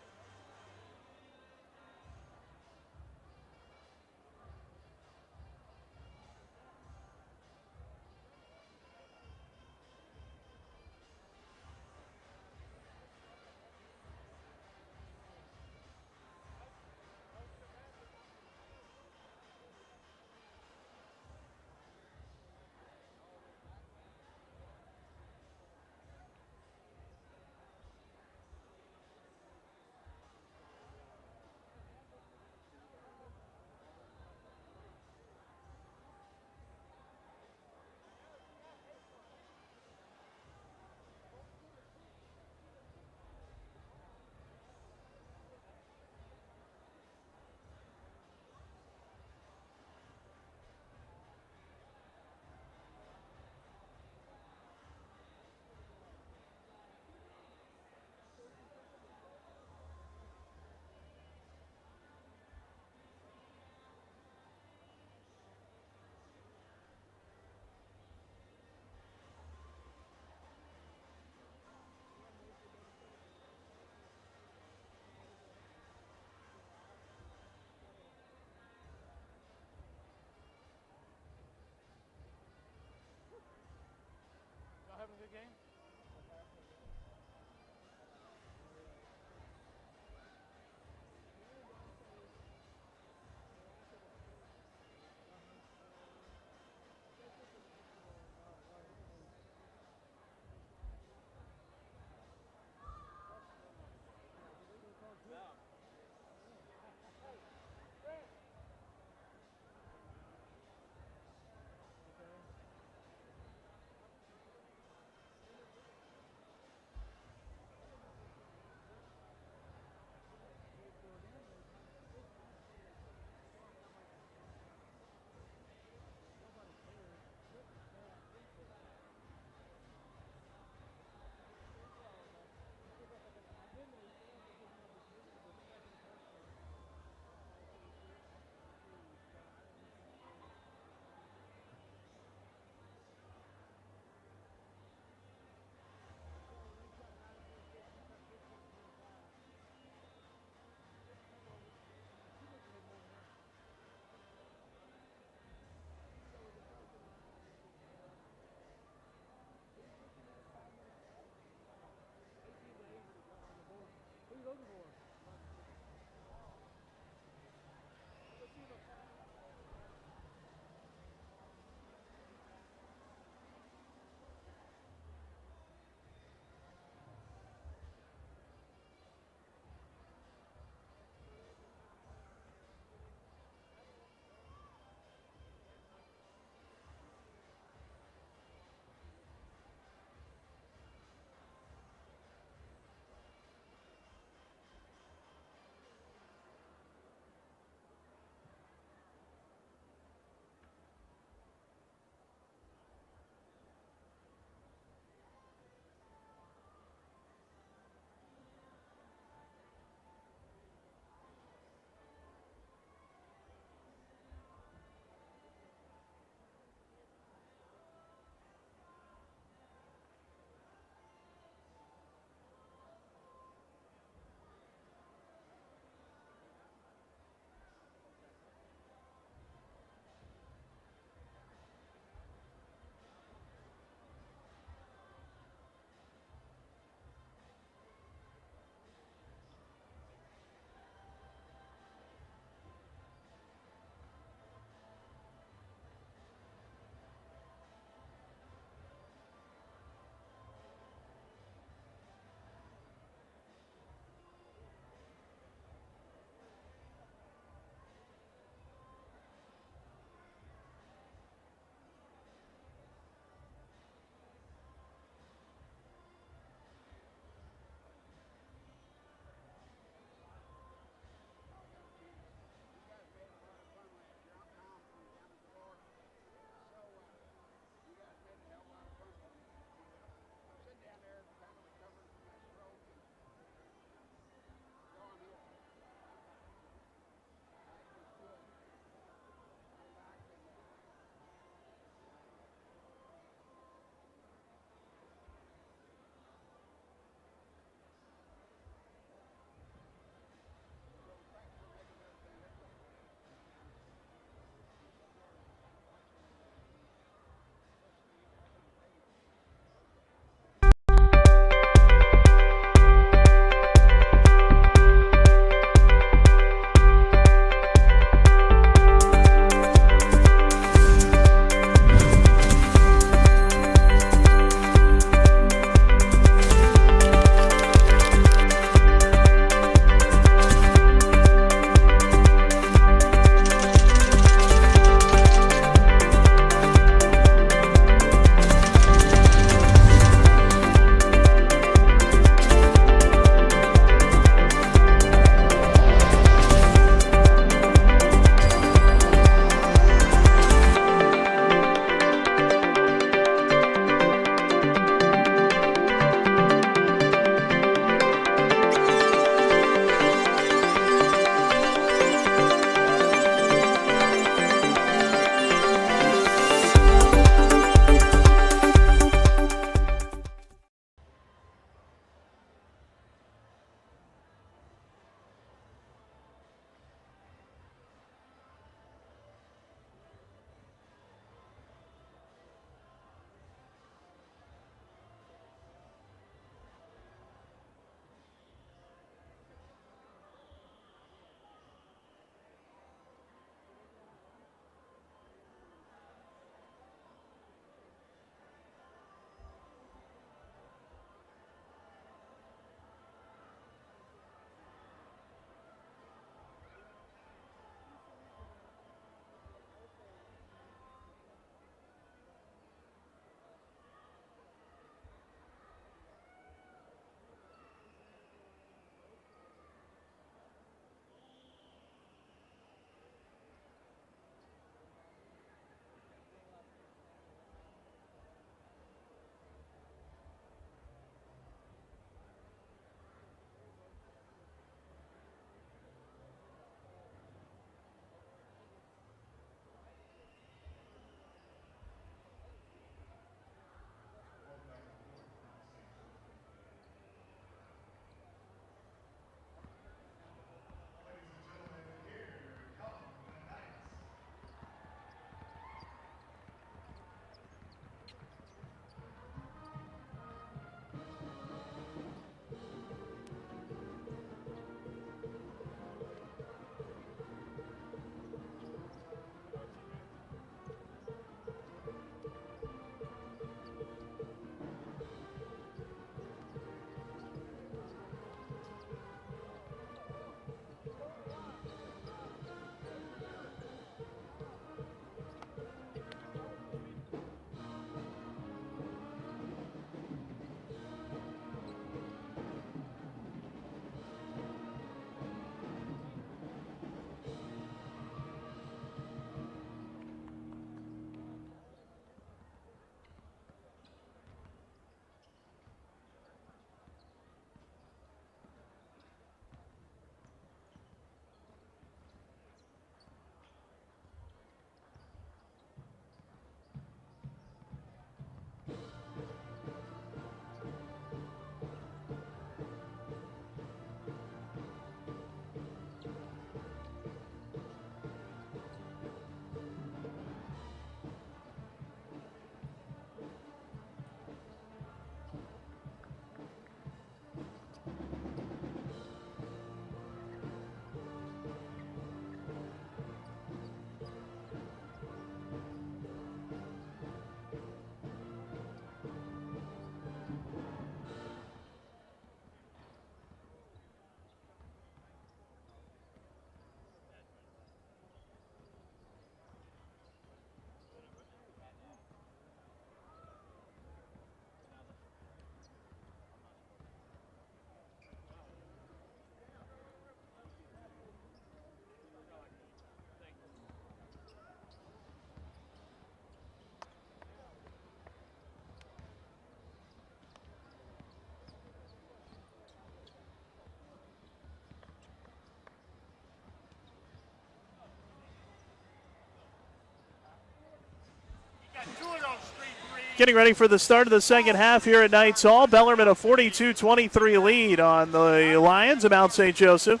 Getting ready for the start of the second half here at Knights Hall. Bellarmine a 42-23 lead on the Lions of Mount St. Joseph.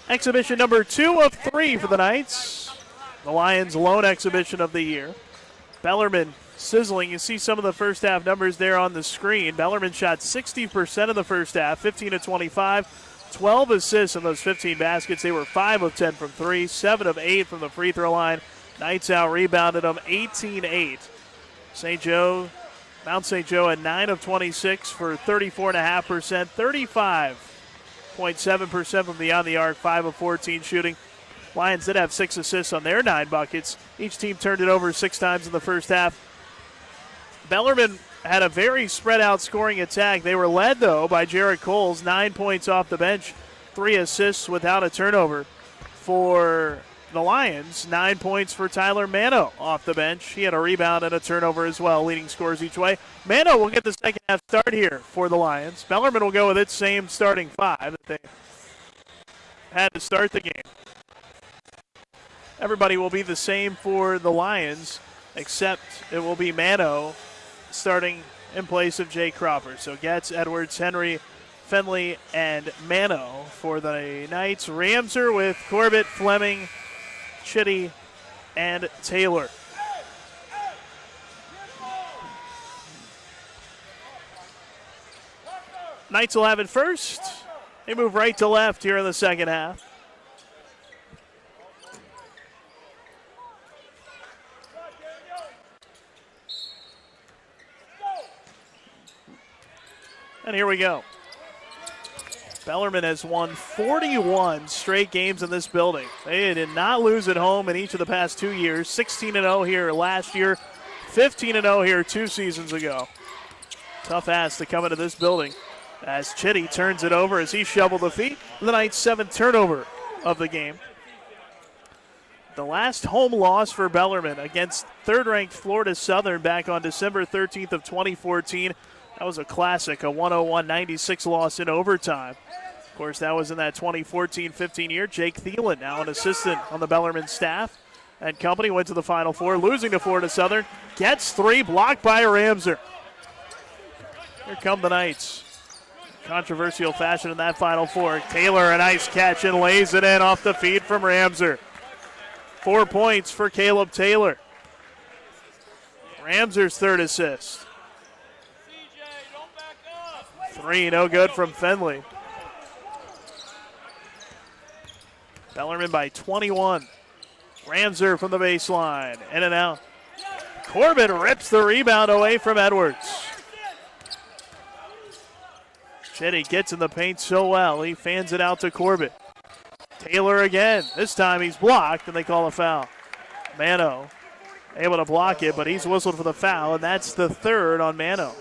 Exhibition number 2 of 3 for the Knights. The Lions' lone exhibition of the year. Bellarmine sizzling. You see some of the first half numbers there on the screen. Bellarmine shot 60% of the first half, 15 of 25, 12 assists in those 15 baskets. They were 5 of 10 from 3, 7 of 8 from the free throw line. Knights out rebounded them 18-8. Mount St. Joe at 9 of 26 for 34.5%, 35.7% from beyond the arc, 5 of 14 shooting. Lions did have 6 assists on their 9 buckets. Each team turned it over 6 times in the first half. Bellarmine had a very spread out scoring attack. They were led, though, by Jared Coles, 9 points off the bench, 3 assists without a turnover. For the Lions, 9 points for Tyler Mano off the bench. He had a rebound and a turnover as well, leading scores each way. Mano will get the second half start here for the Lions. Bellarmine will go with its same starting 5 that they had to start the game. Everybody will be the same for the Lions, except it will be Mano starting in place of Jay Cropper. So Getz, Edwards, Henry, Fenley, and Mano for the Knights. Ramser with Corbett, Fleming, Chitty, and Taylor. Knights will have it first. They move right to left here in the second half. And here we go. Bellarmine has won 41 straight games in this building. They did not lose at home in each of the past 2 years. 16-0 here last year, 15-0 here 2 seasons ago. Tough ass to come into this building as Chitty turns it over as he shoveled the feet. The Knights' 7th turnover of the game. The last home loss for Bellarmine against third-ranked Florida Southern back on December 13th of 2014. That was a classic, a 101-96 loss in overtime. Of course, that was in that 2014-15 year. Jake Thielen, now an assistant on the Bellarmine staff and company, went to the Final Four, losing to Florida Southern. Gets 3, blocked by Ramser. Here come the Knights. Controversial fashion in that Final Four. Taylor, a nice catch, and lays it in off the feed from Ramser. 4 points for Caleb Taylor. Ramser's 3rd assist. 3, no good from Fenley. Bellarmine by 21. Ramser from the baseline, in and out. Corbett rips the rebound away from Edwards. Chitty gets in the paint so well, he fans it out to Corbett. Taylor again. This time he's blocked, and they call a foul. Mano able to block it, but he's whistled for the foul, and that's the 3rd on Mano.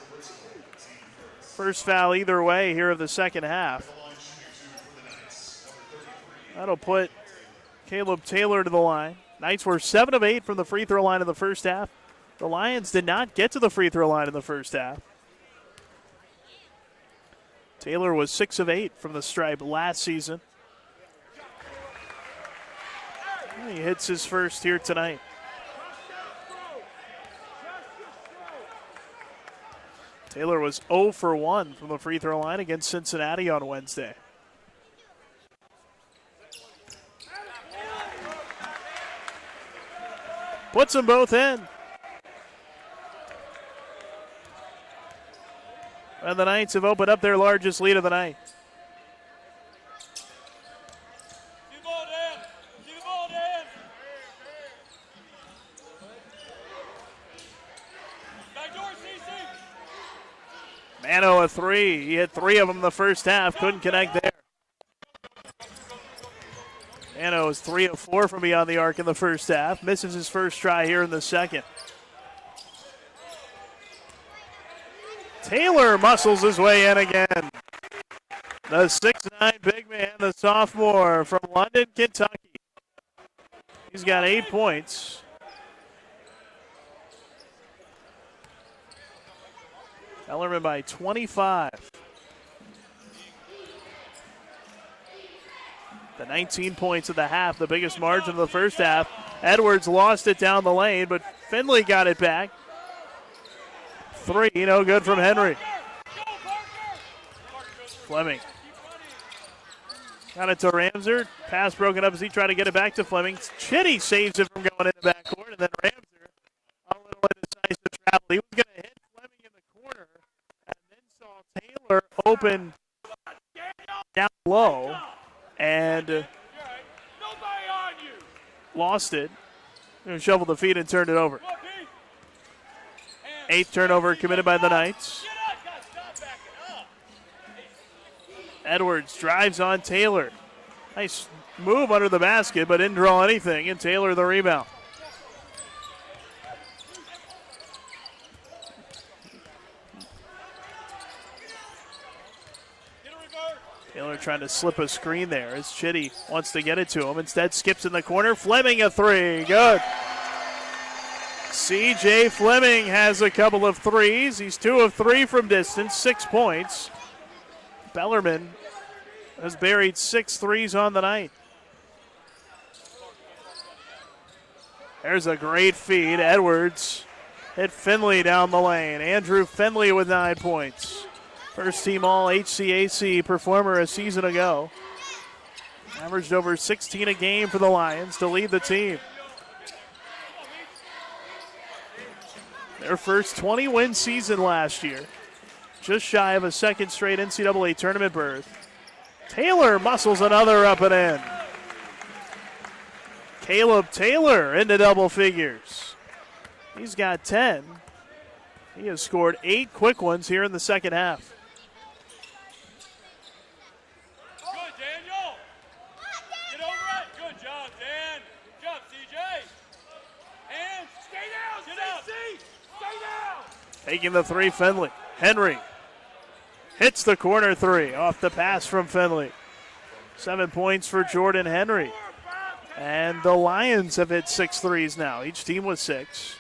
First foul either way here of the second half. That'll put Caleb Taylor to the line. Knights were 7 of 8 from the free throw line in the first half. The Lions did not get to the free throw line in the first half. Taylor was 6 of 8 from the stripe last season. He hits his first here tonight. Taylor was 0 for 1 from the free throw line against Cincinnati on Wednesday. Puts them both in. And the Knights have opened up their largest lead of the night. Mano a 3. He hit 3 of them in the first half. Couldn't connect there. Mano is 3 of 4 from beyond the arc in the first half. Misses his first try here in the second. Taylor muscles his way in again. The 6'9" big man, the sophomore from London, Kentucky. He's got 8 points. Bellarmine by 25. The 19 points at the half, the biggest margin of the first half. Edwards lost it down the lane, but Fenley got it back. three, no good from Henry. Fleming. Got it to Ramser. Pass broken up as he tried to get it back to Fleming. Chitty saves it from going in the backcourt, and then Ramser, a little indecisive travel. He was going to hit Fleming in the corner, and then saw Taylor open down low, and lost it. Shoveled the feet and turned it over. 8th turnover committed by the Knights. Edwards drives on Taylor. Nice move under the basket, but didn't draw anything, and Taylor the rebound. Taylor trying to slip a screen there as Chitty wants to get it to him. Instead, skips in the corner. Fleming a three. Good. C.J. Fleming has a couple of threes. He's 2 of 3 from distance, 6 points. Bellarmine has buried 6 threes on the night. There's a great feed. Edwards hit Finley down the lane. Andrew Finley with 9 points. First team all HCAC performer a season ago. Averaged over 16 a game for the Lions to lead the team. Their first 20-win season last year. Just shy of a second straight NCAA tournament berth. Taylor muscles another up and in. Caleb Taylor into double figures. He's got 10. He has scored 8 quick ones here in the second half. Good, Daniel. Get over it. Good job, Dan. Good job, CJ. And stay down, CC. Stay down. Taking the three, Finley. Henry hits the corner three off the pass from Finley. 7 points for Jordan Henry. And the Lions have hit 6 threes now. Each team with 6.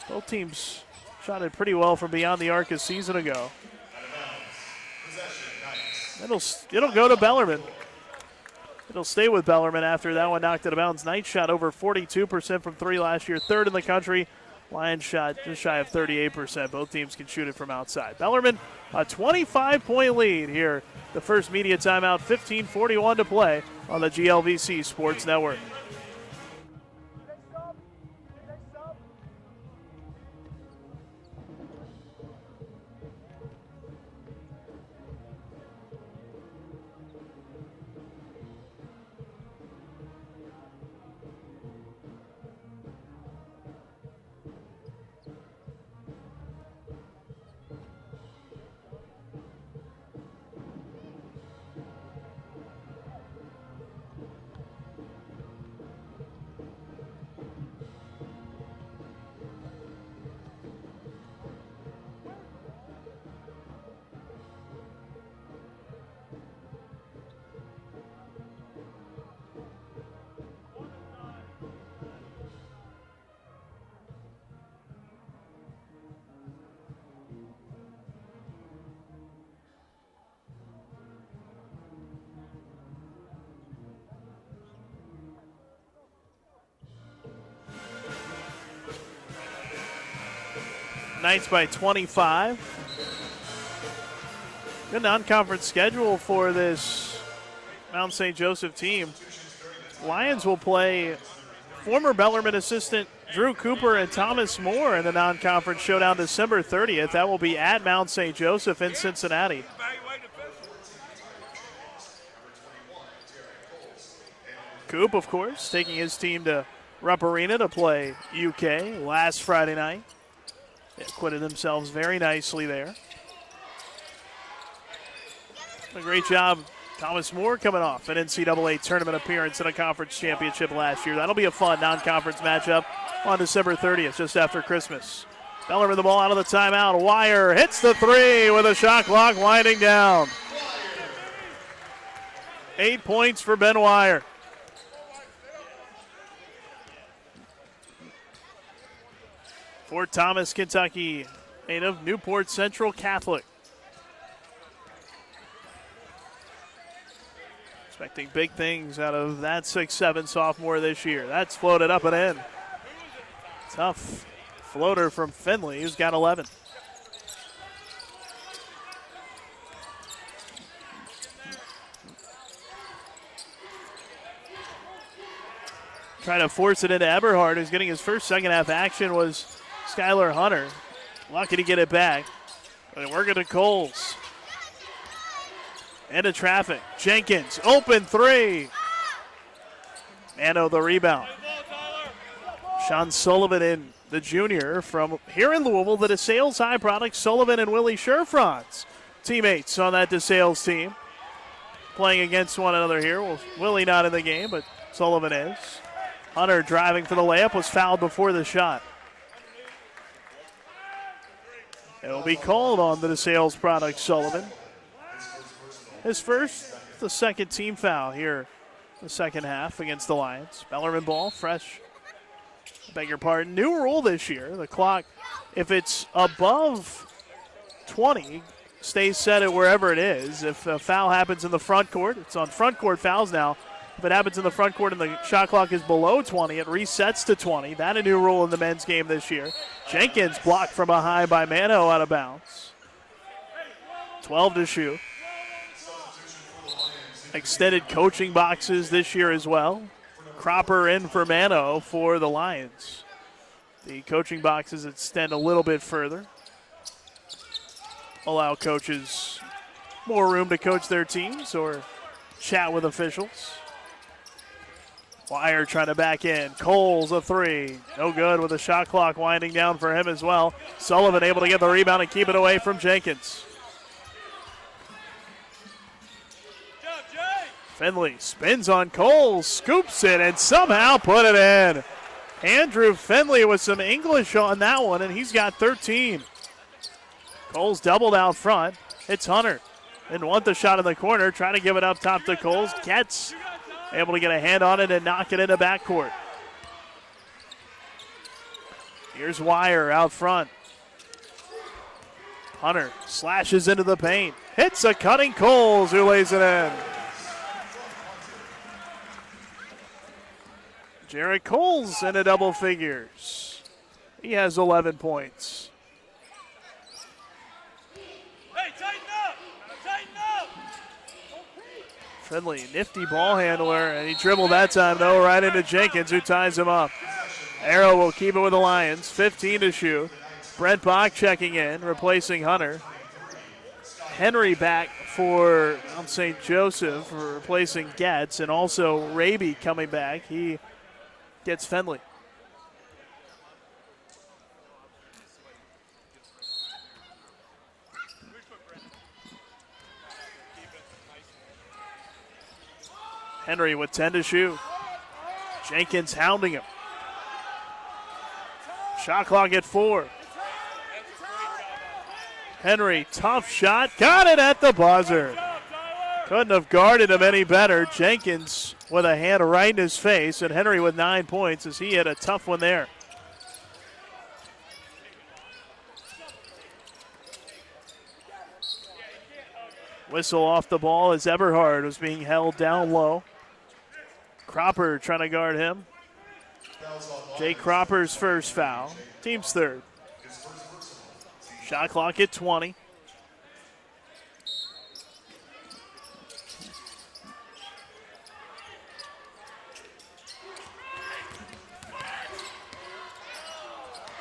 Both teams shot it pretty well from beyond the arc a season ago. It'll go to Bellarmine. It'll stay with Bellarmine after that one knocked it out of bounds. Knights shot over 42% from 3 last year, 3rd in the country. Lions shot just shy of 38%. Both teams can shoot it from outside. Bellarmine, a 25-point lead here. The first media timeout, 15:41 to play on the GLVC Sports Network. Knights by 25. Good non-conference schedule for this Mount St. Joseph team. Lions will play former Bellarmine assistant Drew Cooper and Thomas Moore in the non-conference showdown December 30th. That will be at Mount St. Joseph in Cincinnati. Coop, of course, taking his team to Rupp Arena to play UK last Friday night. They acquitted themselves very nicely there. A great job, Thomas Moore, coming off an NCAA tournament appearance in a conference championship last year. That'll be a fun non-conference matchup on December 30th, just after Christmas. Bellarmine the ball out of the timeout. Wire hits the three with a shot clock winding down. 8 points for Ben Wire. Fort Thomas, Kentucky, native, Newport Central Catholic. Expecting big things out of that 6'7" sophomore this year. That's floated up and in. Tough floater from Finley, who's got 11. Trying to force it into Eberhard, who's getting his first second half action, was Skylar Hunter. Lucky to get it back. But working to Coles. Into traffic. Jenkins, open three. Mano the rebound. Sean Sullivan in the junior from here in Louisville, the DeSales High Products, Sullivan and Willie Sherfron's teammates on that DeSales team. Playing against one another here. Well, Willie not in the game, but Sullivan is. Hunter driving for the layup, was fouled before the shot. It'll be called on the DeSales product, Sullivan. His first, the second team foul here, the second half against the Lions. Bellarmine ball, fresh. Beg your pardon. New rule this year. The clock, if it's above 20, stays set at wherever it is. If a foul happens in the front court, it's on front court fouls now. If it happens in the front court and the shot clock is below 20, it resets to 20. That a new rule in the men's game this year. Jenkins blocked from behind by Mano out of bounds. 12 to shoot. Extended coaching boxes this year as well. Cropper in for Mano for the Lions. The coaching boxes extend a little bit further. Allow coaches more room to coach their teams or chat with officials. Wire trying to back in. Coles a three. No good with the shot clock winding down for him as well. Sullivan able to get the rebound and keep it away from Jenkins. Finley spins on Coles, scoops it, and somehow put it in. Andrew Finley with some English on that one, and he's got 13. Coles doubled out front. It's Hunter. Didn't want the shot in the corner, trying to give it up top to Coles. Gets able to get a hand on it and knock it into backcourt. Here's Wire out front. Hunter slashes into the paint. Hits a cutting Coles, who lays it in. Jarrett Coles into double figures. He has 11 points. Hey, tighten up! Tighten up! Finley, nifty ball handler, and he dribbled that time, though, right into Jenkins, who ties him up. Arrow will keep it with the Lions, 15 to shoot. Brent Bach checking in, replacing Hunter. Henry back for Mount St. Joseph, replacing Getz, and also Raby coming back. He gets Finley. Henry with 10 to shoot. Jenkins hounding him. Shot clock at 4. Henry, tough shot. Got it at the buzzer. Couldn't have guarded him any better. Jenkins with a hand right in his face, and Henry with 9 points as he had a tough one there. Whistle off the ball as Eberhard was being held down low. Cropper trying to guard him. Jake Cropper's first foul. Team's third. Shot clock at 20.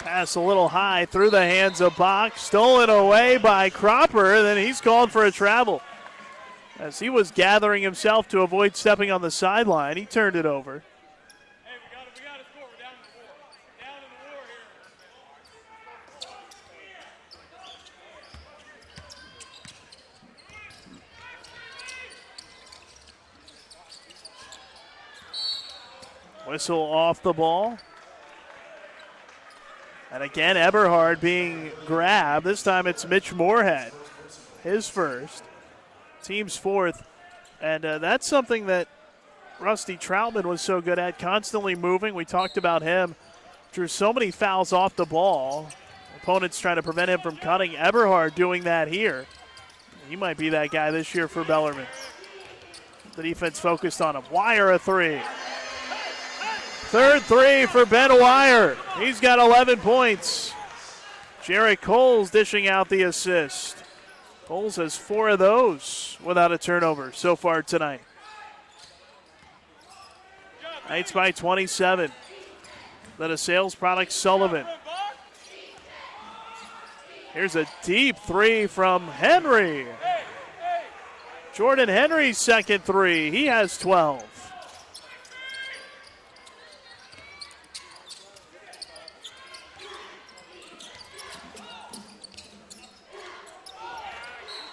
Pass a little high through the hands of Bach. Stolen away by Cropper, and then he's called for a travel. As he was gathering himself to avoid stepping on the sideline, he turned it over. Hey, we got to score. We're down in the war. Down in the war here. Whistle off the ball. And again, Eberhard being grabbed. This time it's Mitch Moorhead, his first. Team's fourth. And that's something that Rusty Troutman was so good at, constantly moving. We talked about him. Drew so many fouls off the ball. Opponents trying to prevent him from cutting. Eberhard doing that here. He might be that guy this year for Bellarmine. The defense focused on him. Wire a three. Third three for Ben Wire. He's got 11 points. Jarrett Coles dishing out the assist. Coles has 4 of those without a turnover so far tonight. Knights by 27. Then a sales product, Sullivan. Here's a deep three from Henry. Jordan Henry's second three. He has 12.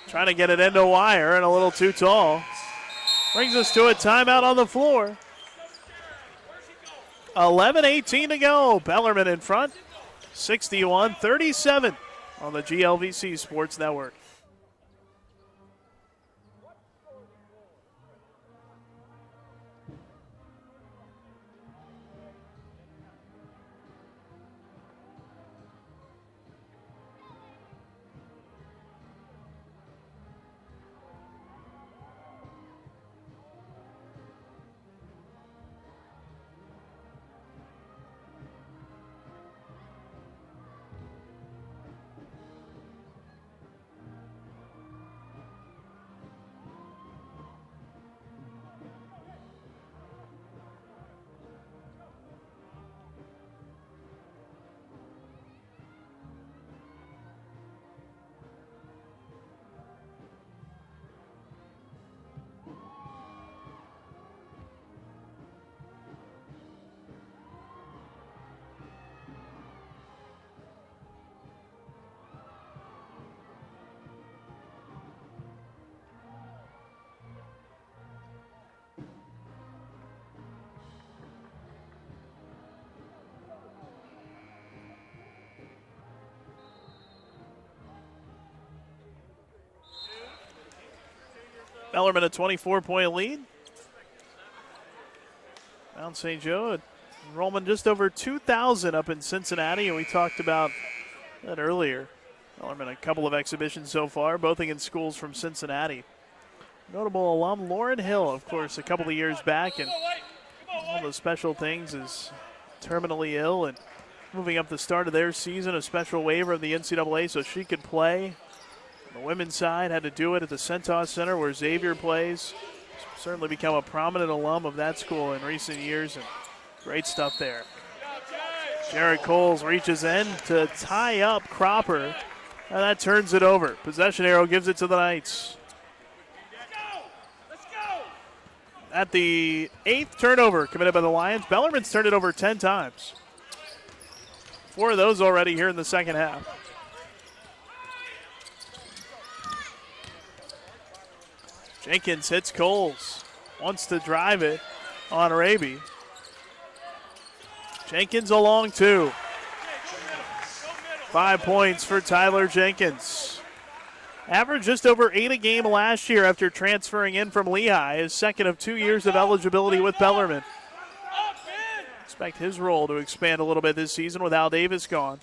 Trying to get it into wire and a little too tall. Brings us to a timeout on the floor. 11:18 to go. Bellarmine in front. 61-37 on the GLVC Sports Network. Bellarmine a 24-point lead. Mount St. Joe, enrollment just over 2,000 up in Cincinnati, and we talked about that earlier. Bellarmine a couple of exhibitions so far, both against schools from Cincinnati. Notable alum Lauren Hill, of course, a couple of years back, and all the special things is terminally ill and moving up the start of their season, a special waiver of the NCAA so she could play. The women's side had to do it at the Centos Center where Xavier plays. Certainly become a prominent alum of that school in recent years, and great stuff there. Jared Coles reaches in to tie up Cropper, and that turns it over. Possession arrow gives it to the Knights. At the 8th turnover committed by the Lions, Bellarmine's turned it over 10 times. 4 of those already here in the second half. Jenkins hits Coles. Wants to drive it on Raby. Jenkins a long 2. 5 points for Tyler Jenkins. Averaged just over 8 a game last year after transferring in from Lehigh. His second of 2 years of eligibility with Bellarmine. Expect his role to expand a little bit this season with Al Davis gone.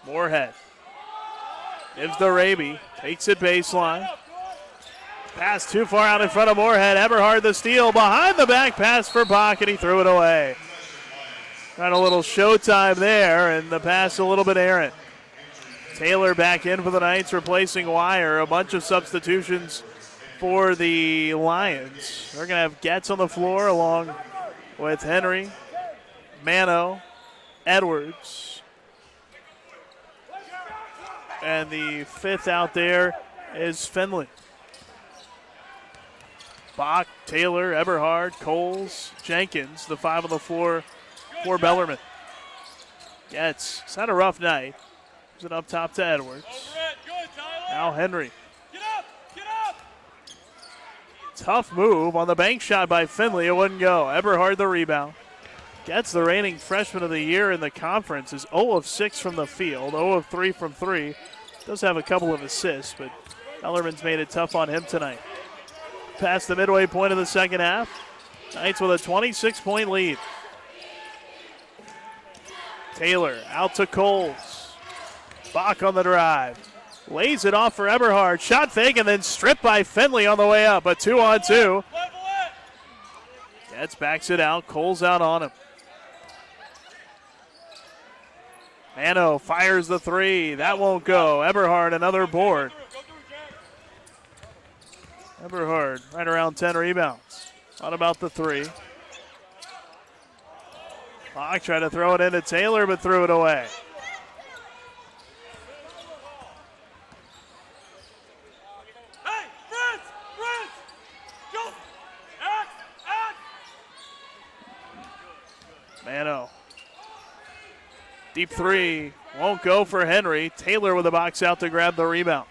Moorhead gives to Raby, takes it baseline. Pass too far out in front of Moorhead. Eberhard the steal, behind the back pass for Bach, and he threw it away. Got a little showtime there, and the pass a little bit errant. Taylor back in for the Knights, replacing Wire. A bunch of substitutions for the Lions. They're going to have Getz on the floor along with Henry, Mano, Edwards. And the 5th out there is Finley. Bach, Taylor, Eberhard, Coles, Jenkins, the 5 on the floor for Bellarmine. Getz has had a rough night. Gives it up top to Edwards. Now Henry. Get up! Tough move on the bank shot by Finley. It wouldn't go. Eberhard the rebound. Getz, the reigning freshman of the year in the conference, is 0 of 6 from the field, 0 of 3 from 3. Does have a couple of assists, but Bellarmine's made it tough on him tonight. Past the midway point of the second half, Knights with a 26-point lead. Taylor out to Coles. Bach on the drive. Lays it off for Eberhard. Shot fake and then stripped by Finley on the way up. A 2-on-2. Getz backs it out. Coles out on him. Mano fires the 3. That won't go. Eberhard another board. Eberhard right around 10 rebounds. Thought about the three. Locke tried to throw it into Taylor, but threw it away. Hey, Fritz! Go! Act! Mano. Deep three. Won't go for Henry. Taylor with a box out to grab the rebound.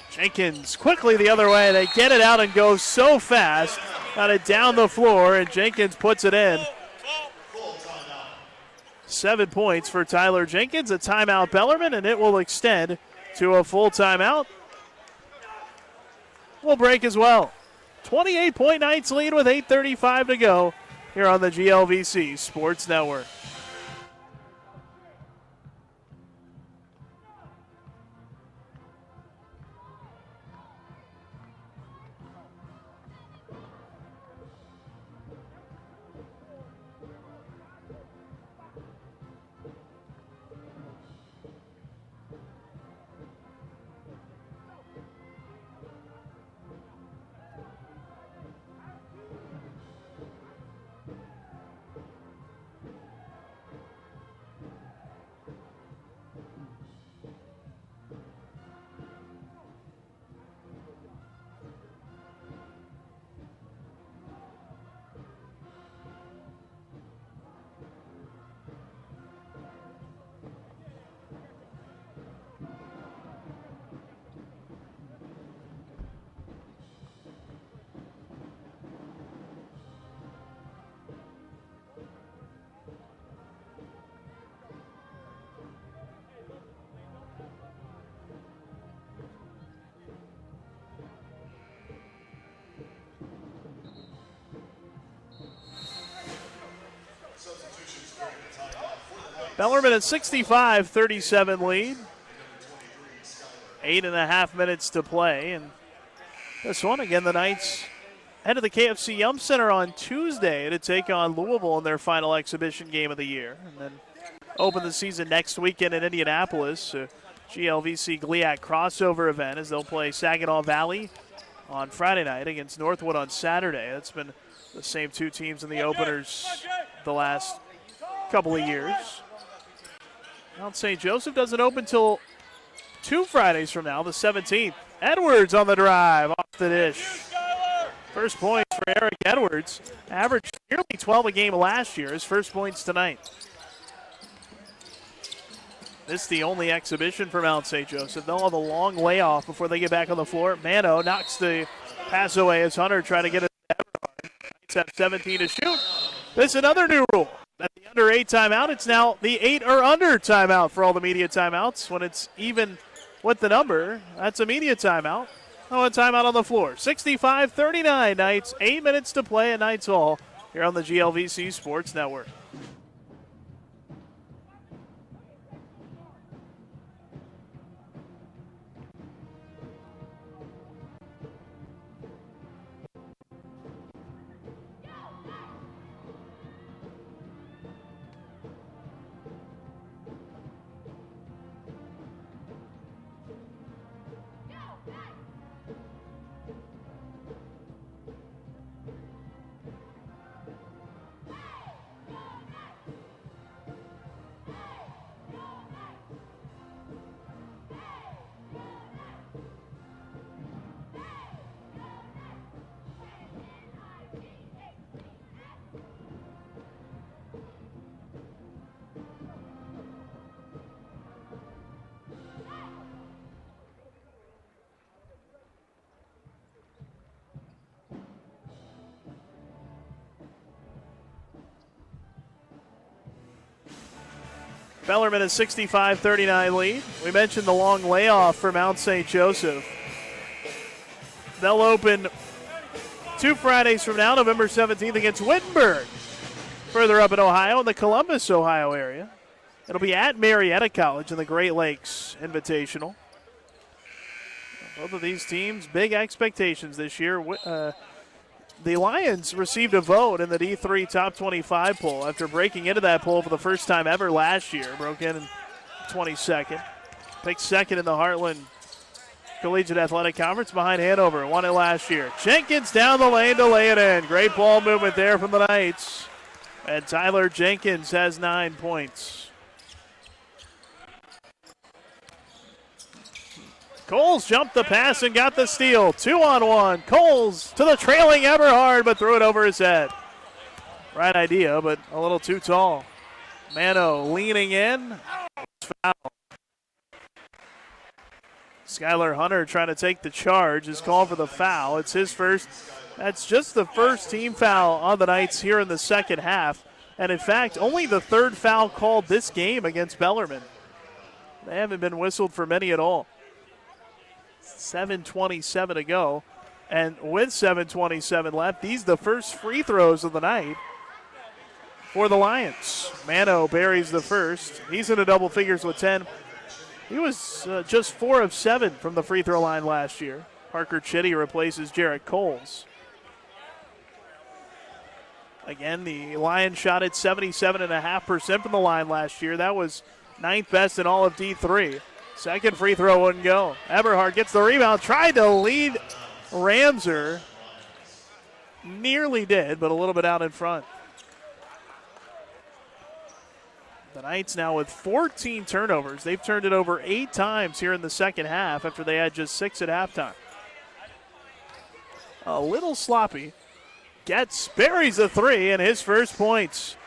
Jenkins quickly the other way. They get it out and go so fast. Got it down the floor, and Jenkins puts it in. 7 points for Tyler Jenkins. A timeout, Bellarmine, and it will extend to a full timeout. We'll break as well. 28-point Knights lead with 8:35 to go here on the GLVC Sports Network. Bellarmine at 65-37 lead. 8.5 minutes to play. And this one, again, the Knights head to the KFC Yum Center on Tuesday to take on Louisville in their final exhibition game of the year. And then open the season next weekend in Indianapolis. GLVC GLIAC crossover event as they'll play Saginaw Valley on Friday night against Northwood on Saturday. That's been the same two teams in the openers the last couple of years. Mount St. Joseph doesn't open till 2 Fridays from now, the 17th. Edwards on the drive, off the dish. First points for Eric Edwards. Averaged nearly 12 a game last year. His first points tonight. This is the only exhibition for Mount St. Joseph. They'll have a long layoff before they get back on the floor. Mano knocks the pass away as Hunter trying to get it. Knights have 17 to shoot. This is another new rule. At the under 8 timeout, it's now the 8 or under timeout for all the media timeouts. When it's even with the number, that's a media timeout. Oh, a timeout on the floor. 65-39 Knights. 8 minutes to play at Knights Hall here on the GLVC Sports Network. Bellarmine a 65-39 lead. We mentioned the long layoff for Mount St. Joseph. They'll open 2 Fridays from now, November 17th against Wittenberg. Further up in Ohio, in the Columbus, Ohio area. It'll be at Marietta College in the Great Lakes Invitational. Both of these teams, big expectations this year. The Lions received a vote in the D3 Top 25 poll after breaking into that poll for the first time ever last year. Broke in 22nd. Picked second in the Heartland Collegiate Athletic Conference behind Hanover. Won it last year. Jenkins down the lane to lay it in. Great ball movement there from the Knights. And Tyler Jenkins has 9 points. Coles jumped the pass and got the steal. 2-on-1. Coles to the trailing Eberhard, but threw it over his head. Right idea, but a little too tall. Mano leaning in. Foul. Skylar Hunter trying to take the charge is called for the foul. It's his first. That's just the first team foul on the Knights here in the second half. And in fact, only the third foul called this game against Bellarmine. They haven't been whistled for many at all. 7:27 to go. And with 7:27 left, these the first free throws of the night for the Lions. Mano buries the first. He's in the double figures with 10. He was just 4 of 7 from the free throw line last year. Parker Chitty replaces Jarrett Coles. Again, the Lions shot at 77.5% from the line last year. That was 9th best in all of D3. Second free throw wouldn't go. Eberhard gets the rebound, tried to lead Ramser. Nearly did, but a little bit out in front. The Knights now with 14 turnovers. They've turned it over 8 times here in the second half after they had just 6 at halftime. A little sloppy. Buries a 3 and his first points.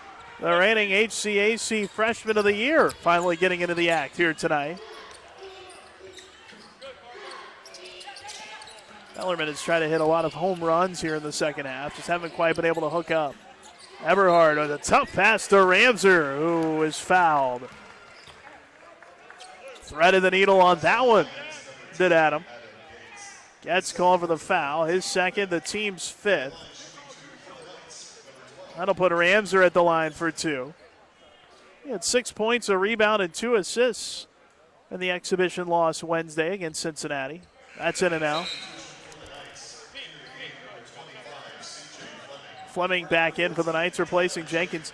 The reigning HCAC Freshman of the Year finally getting into the act here tonight. Bellarmine has tried to hit a lot of home runs here in the second half. Just haven't quite been able to hook up. Eberhard with a tough pass to Ramser, who is fouled. Threaded the needle on that one, did Adam. Gets called for the foul. His second, the team's 5th. That'll put Ramser at the line for 2. He had 6 points, a rebound, and 2 assists in the exhibition loss Wednesday against Cincinnati. That's in and out. Fleming back in for the Knights, replacing Jenkins.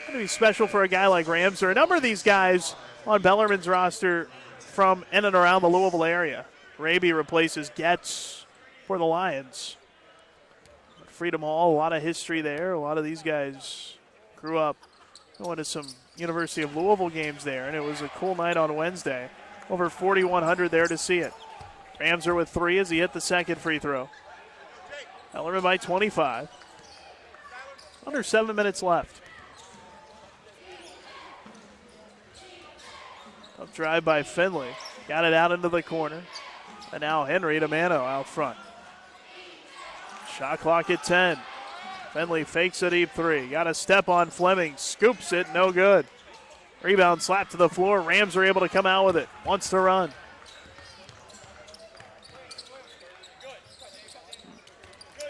Going to be special for a guy like Ramser. A number of these guys on Bellarmine's roster from in and around the Louisville area. Raby replaces Getz for the Lions. Freedom Hall, a lot of history there. A lot of these guys grew up going to some University of Louisville games there, and it was a cool night on Wednesday. Over 4,100 there to see it. Ramser with 3 as he hit the second free throw. Bellarmine by 25. Under 7 minutes left. Up drive by Finley. Got it out into the corner. And now Henry to Mano out front. Shot clock at 10. Finley fakes a deep 3. Got a step on Fleming. Scoops it. No good. Rebound slapped to the floor. Rams are able to come out with it. Wants to run.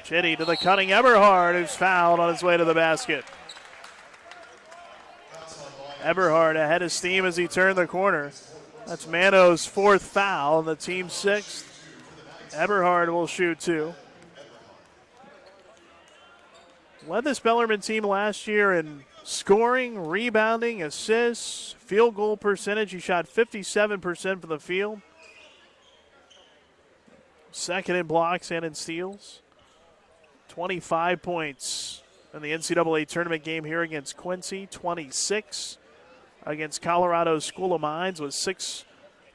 Chitty to the cutting Eberhard, who's fouled on his way to the basket. Eberhard ahead of steam as he turned the corner. That's Mano's 4th foul and the team's 6th. Eberhard will shoot 2. Led this Bellarmine team last year in scoring, rebounding, assists, field goal percentage. He shot 57% from the field. Second in blocks and in steals. 25 points in the NCAA tournament game here against Quincy. 26 against Colorado School of Mines with 6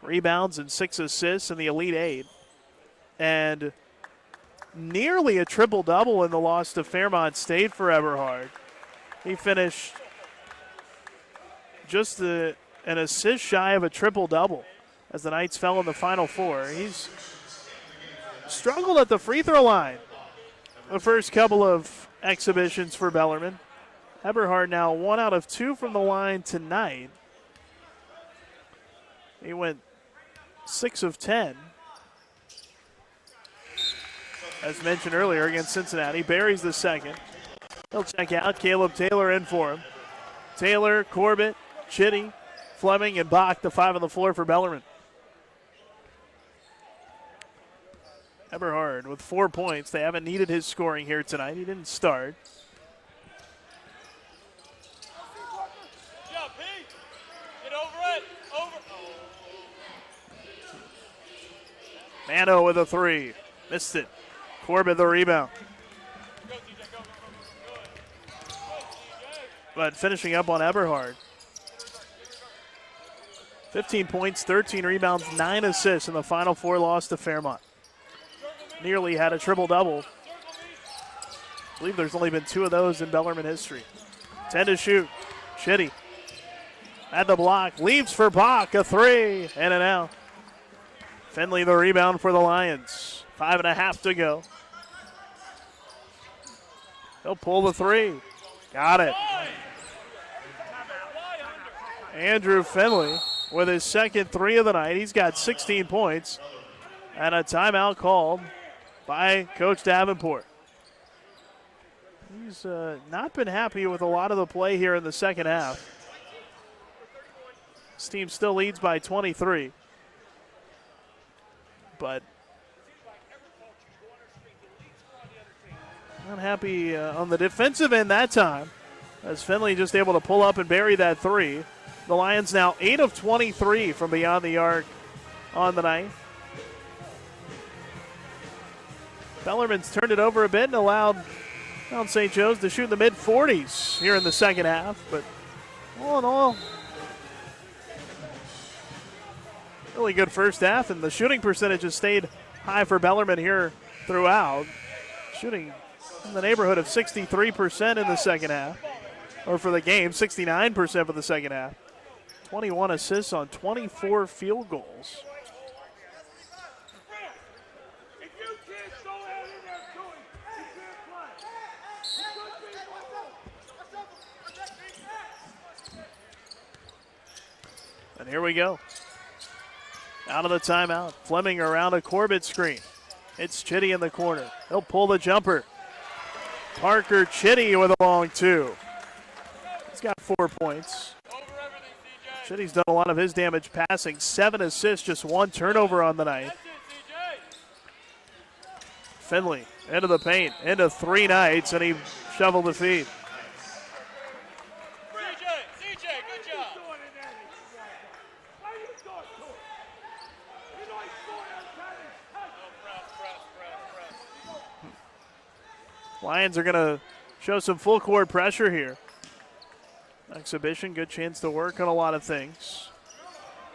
rebounds and 6 assists in the Elite 8. And nearly a triple-double in the loss to Fairmont State for Eberhard. He finished just an assist shy of a triple-double as the Knights fell in the Final Four. He's struggled at the free throw line the first couple of exhibitions for Bellarmine. Eberhard now 1 out of 2 from the line tonight. He went 6 of 10. As mentioned earlier against Cincinnati, buries the second. He'll check out. Caleb Taylor in for him. Taylor, Corbett, Chitty, Fleming, and Bach, the 5 on the floor for Bellarmine. Eberhard with 4 points. They haven't needed his scoring here tonight. He didn't start. Yeah, Pete. Get over it. Over. Mano with a three. Missed it. Corbett the rebound. But finishing up on Eberhard. 15 points, 13 rebounds, 9 assists in the Final Four loss to Fairmont. Nearly had a triple-double. I believe there's only been 2 of those in Bellarmine history. 10 to shoot. Chitty at the block. Leaves for Bach. A three and an out. Finley the rebound for the Lions. 5.5 to go. He'll pull the three. Got it. Andrew Finley with his second three of the night. He's got 16 points. And a timeout called by Coach Davenport. He's not been happy with a lot of the play here in the second half. This team still leads by 23. But not happy on the defensive end that time, as Finley just able to pull up and bury that three. The Lions now 8 of 23 from beyond the arc on the night. Bellarmine's turned it over a bit and allowed Mount St. Joe's to shoot in the mid-40s here in the second half. But all in all, really good first half, and the shooting percentage has stayed high for Bellarmine here throughout. Shooting in the neighborhood of 63% in the second half, or for the game, 69% for the second half. 21 assists on 24 field goals. And here we go. Out of the timeout. Fleming around a Corbett screen. It's Chitty in the corner. He'll pull the jumper. Parker Chitty with a long two. He's got 4 points. Chitty's done a lot of his damage passing. 7 assists, just 1 turnover on the night. Finley into the paint, into 3 nights, and he shoveled the feed. CJ, good job. Lions are going to show some full court pressure here. Exhibition, good chance to work on a lot of things.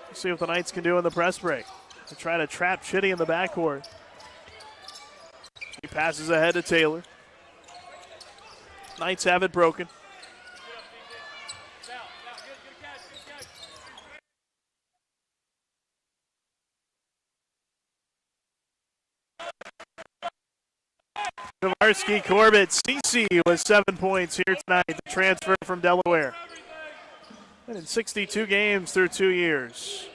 Let's see what the Knights can do in the press break. They try to trap Chitty in the backcourt. He passes ahead to Taylor. Knights have it broken. Kowarski, Corbett, CC with 7 points here tonight. The transfer from Delaware. And in 62 games through 2 years.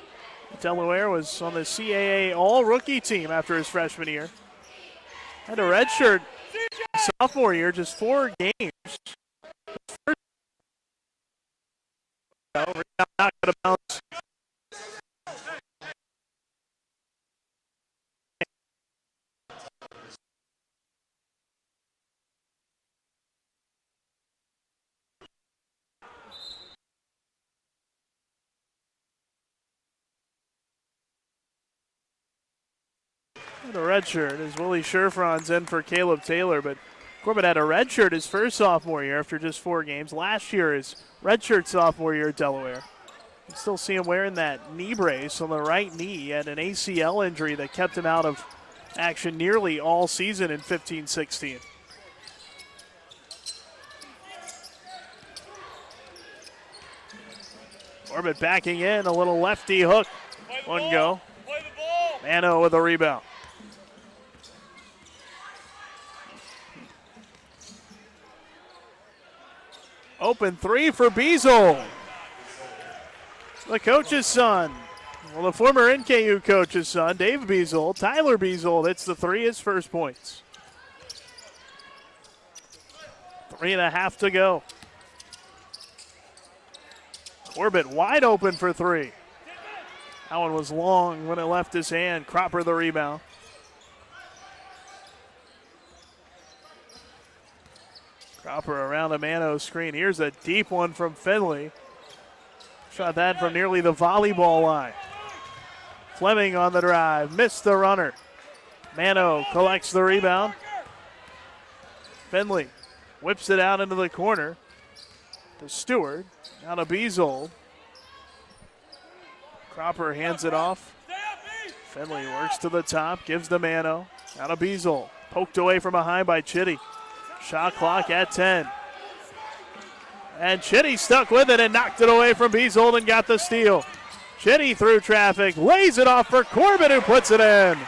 Delaware was on the CAA all-rookie team after his freshman year. Had a redshirt sophomore year, just 4 games. Not going to bounce. And a red shirt as Willie Sherfron's in for Caleb Taylor, but Corbett had a red shirt his first sophomore year after just 4 games. Last year, his red shirt sophomore year at Delaware. You still see him wearing that knee brace on the right knee. He had an ACL injury that kept him out of action nearly all season in 15-16. Corbett backing in, a little lefty hook. One go. Mano with a rebound. Open 3 for Beazle. The coach's son. Well, the former NKU coach's son, Dave Beazle. Tyler Beazle hits the 3, his first points. 3.5 to go. Corbett wide open for 3. That one was long when it left his hand. Cropper the rebound. Cropper around the Mano screen. Here's a deep one from Finley. Shot that from nearly the volleyball line. Fleming on the drive. Missed the runner. Mano collects the rebound. Finley whips it out into the corner to Stewart. Now to Beazold. Cropper hands it off. Finley works to the top, gives to Mano. Now to Beazold. Poked away from behind by Chitty. Shot clock at 10. And Chitty stuck with it and knocked it away from Beazold and got the steal. Chitty through traffic, lays it off for Corbett, who puts it in.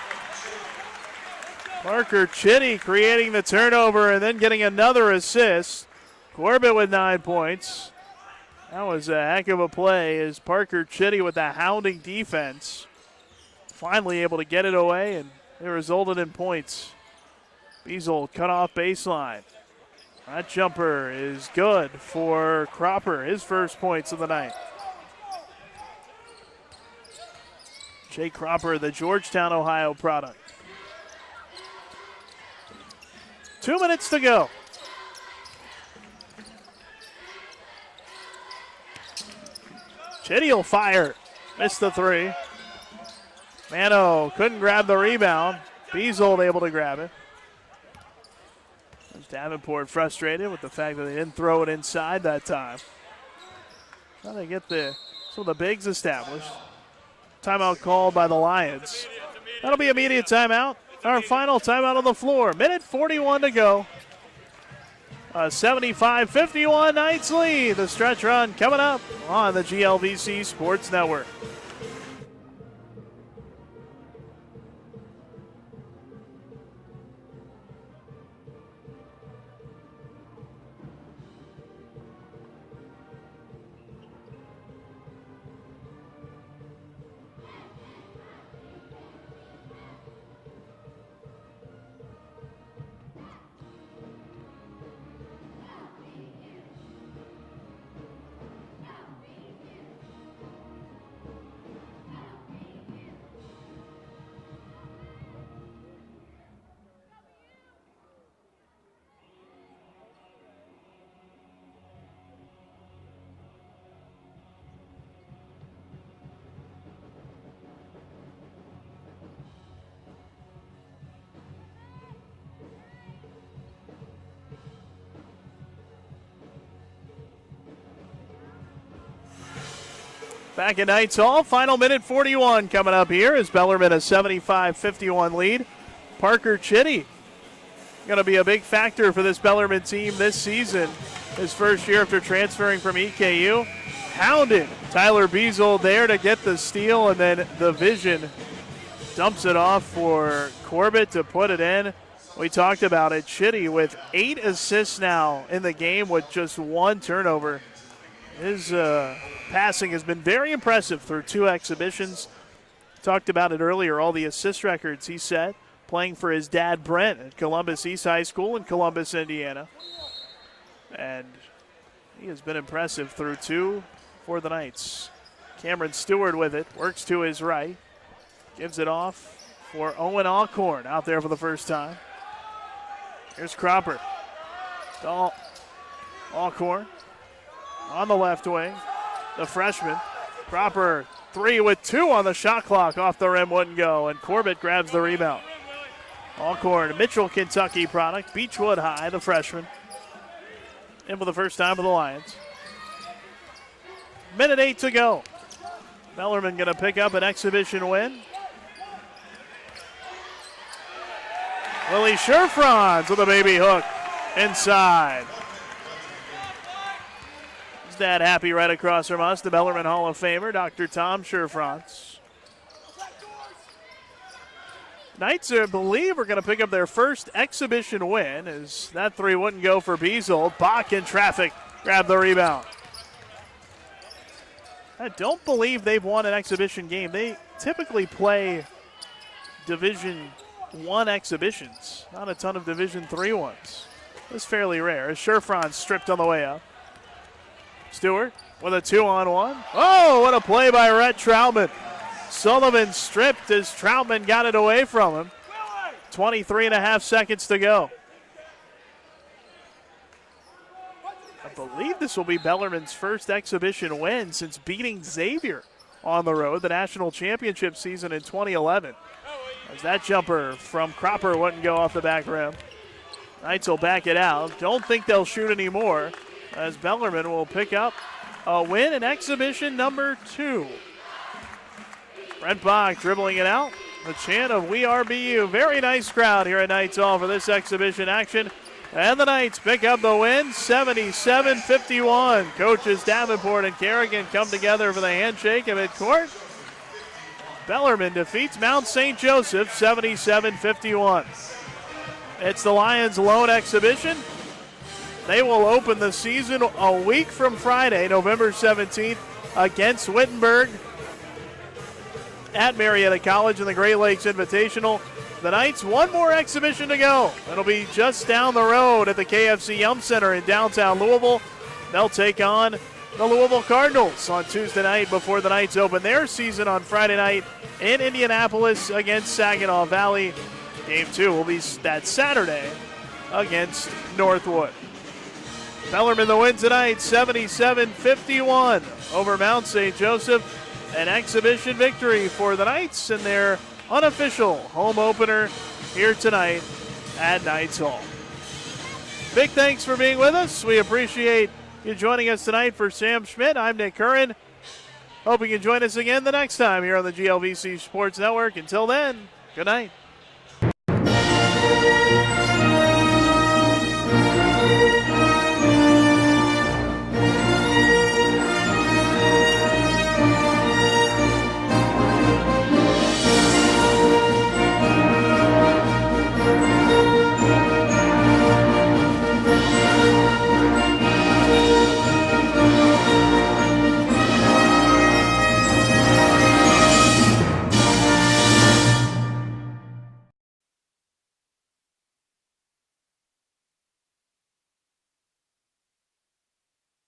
Parker Chitty creating the turnover and then getting another assist. Corbett with 9 points. That was a heck of a play as Parker Chitty with the hounding defense finally able to get it away, and it resulted in points. Beazold cut off baseline. That jumper is good for Cropper, his first points of the night. Jake Cropper, the Georgetown, Ohio product. 2 minutes to go. Chitty will fire. Missed the three. Mano couldn't grab the rebound. Beazold able to grab it. Davenport frustrated with the fact that they didn't throw it inside that time. Trying to get some of the bigs established. Timeout called by the Lions. That'll be immediate timeout. Our final timeout on the floor. Minute 41 to go. A 75-51 Knights lead. The stretch run coming up on the GLVC Sports Network. Back at Knights Hall, final minute 41 coming up here as Bellarmine a 75-51 lead. Parker Chitty going to be a big factor for this Bellarmine team this season. His first year after transferring from EKU. Hounded Tyler Beazold there to get the steal, and then the vision dumps it off for Corbett to put it in. We talked about it. Chitty with 8 assists now in the game with just 1 turnover. His passing has been very impressive through 2 exhibitions. Talked about it earlier, all the assist records he set, playing for his dad, Brent, at Columbus East High School in Columbus, Indiana. And he has been impressive through 2 for the Knights. Cameron Stewart with it, works to his right, gives it off for Owen Alcorn out there for the first time. Here's Cropper. Alcorn on the left wing. The freshman. Cropper 3 with 2 on the shot clock. Off the rim, wouldn't go. And Corbett grabs the rebound. Alcorn, Mitchell, Kentucky product. Beechwood High, the freshman. In for the first time for the Lions. Minute 8 to go. Bellarmine going to pick up an exhibition win. Willie Sherfrons with a baby hook inside. His dad happy right across from us, the Bellarmine Hall of Famer, Dr. Tom Sherfrons. Knights, I believe, are going to pick up their first exhibition win as that 3 wouldn't go for Beazold. Bach in traffic, grabbed the rebound. I don't believe they've won an exhibition game. They typically play Division I exhibitions, not a ton of Division III ones. It's fairly rare. As Sherfrons stripped on the way up. Stewart with a 2-on-1. Oh, what a play by Rhett Troutman. Sullivan stripped as Troutman got it away from him. 23.5 seconds to go. I believe this will be Bellarmine's first exhibition win since beating Xavier on the road, the national championship season in 2011. As that jumper from Cropper wouldn't go off the back rim. Knights will back it out. Don't think they'll shoot anymore, as Bellarmine will pick up a win in exhibition number 2. Brent Bach dribbling it out. The chant of "We Are BU." Very nice crowd here at Knights Hall for this exhibition action. And the Knights pick up the win, 77-51. Coaches Davenport and Kerrigan come together for the handshake at midcourt. Bellarmine defeats Mount St. Joseph 77-51. It's the Lions' lone exhibition. They will open the season a week from Friday, November 17th, against Wittenberg at Marietta College in the Great Lakes Invitational. The Knights, one more exhibition to go. It'll be just down the road at the KFC Yum Center in downtown Louisville. They'll take on the Louisville Cardinals on Tuesday night before the Knights open their season on Friday night in Indianapolis against Saginaw Valley. Game 2 will be that Saturday against Northwood. Bellarmine the win tonight, 77-51 over Mount St. Joseph. An exhibition victory for the Knights in their unofficial home opener here tonight at Knights Hall. Big thanks for being with us. We appreciate you joining us tonight. For Sam Schmidt, I'm Nick Curran. Hope you can join us again the next time here on the GLVC Sports Network. Until then, good night.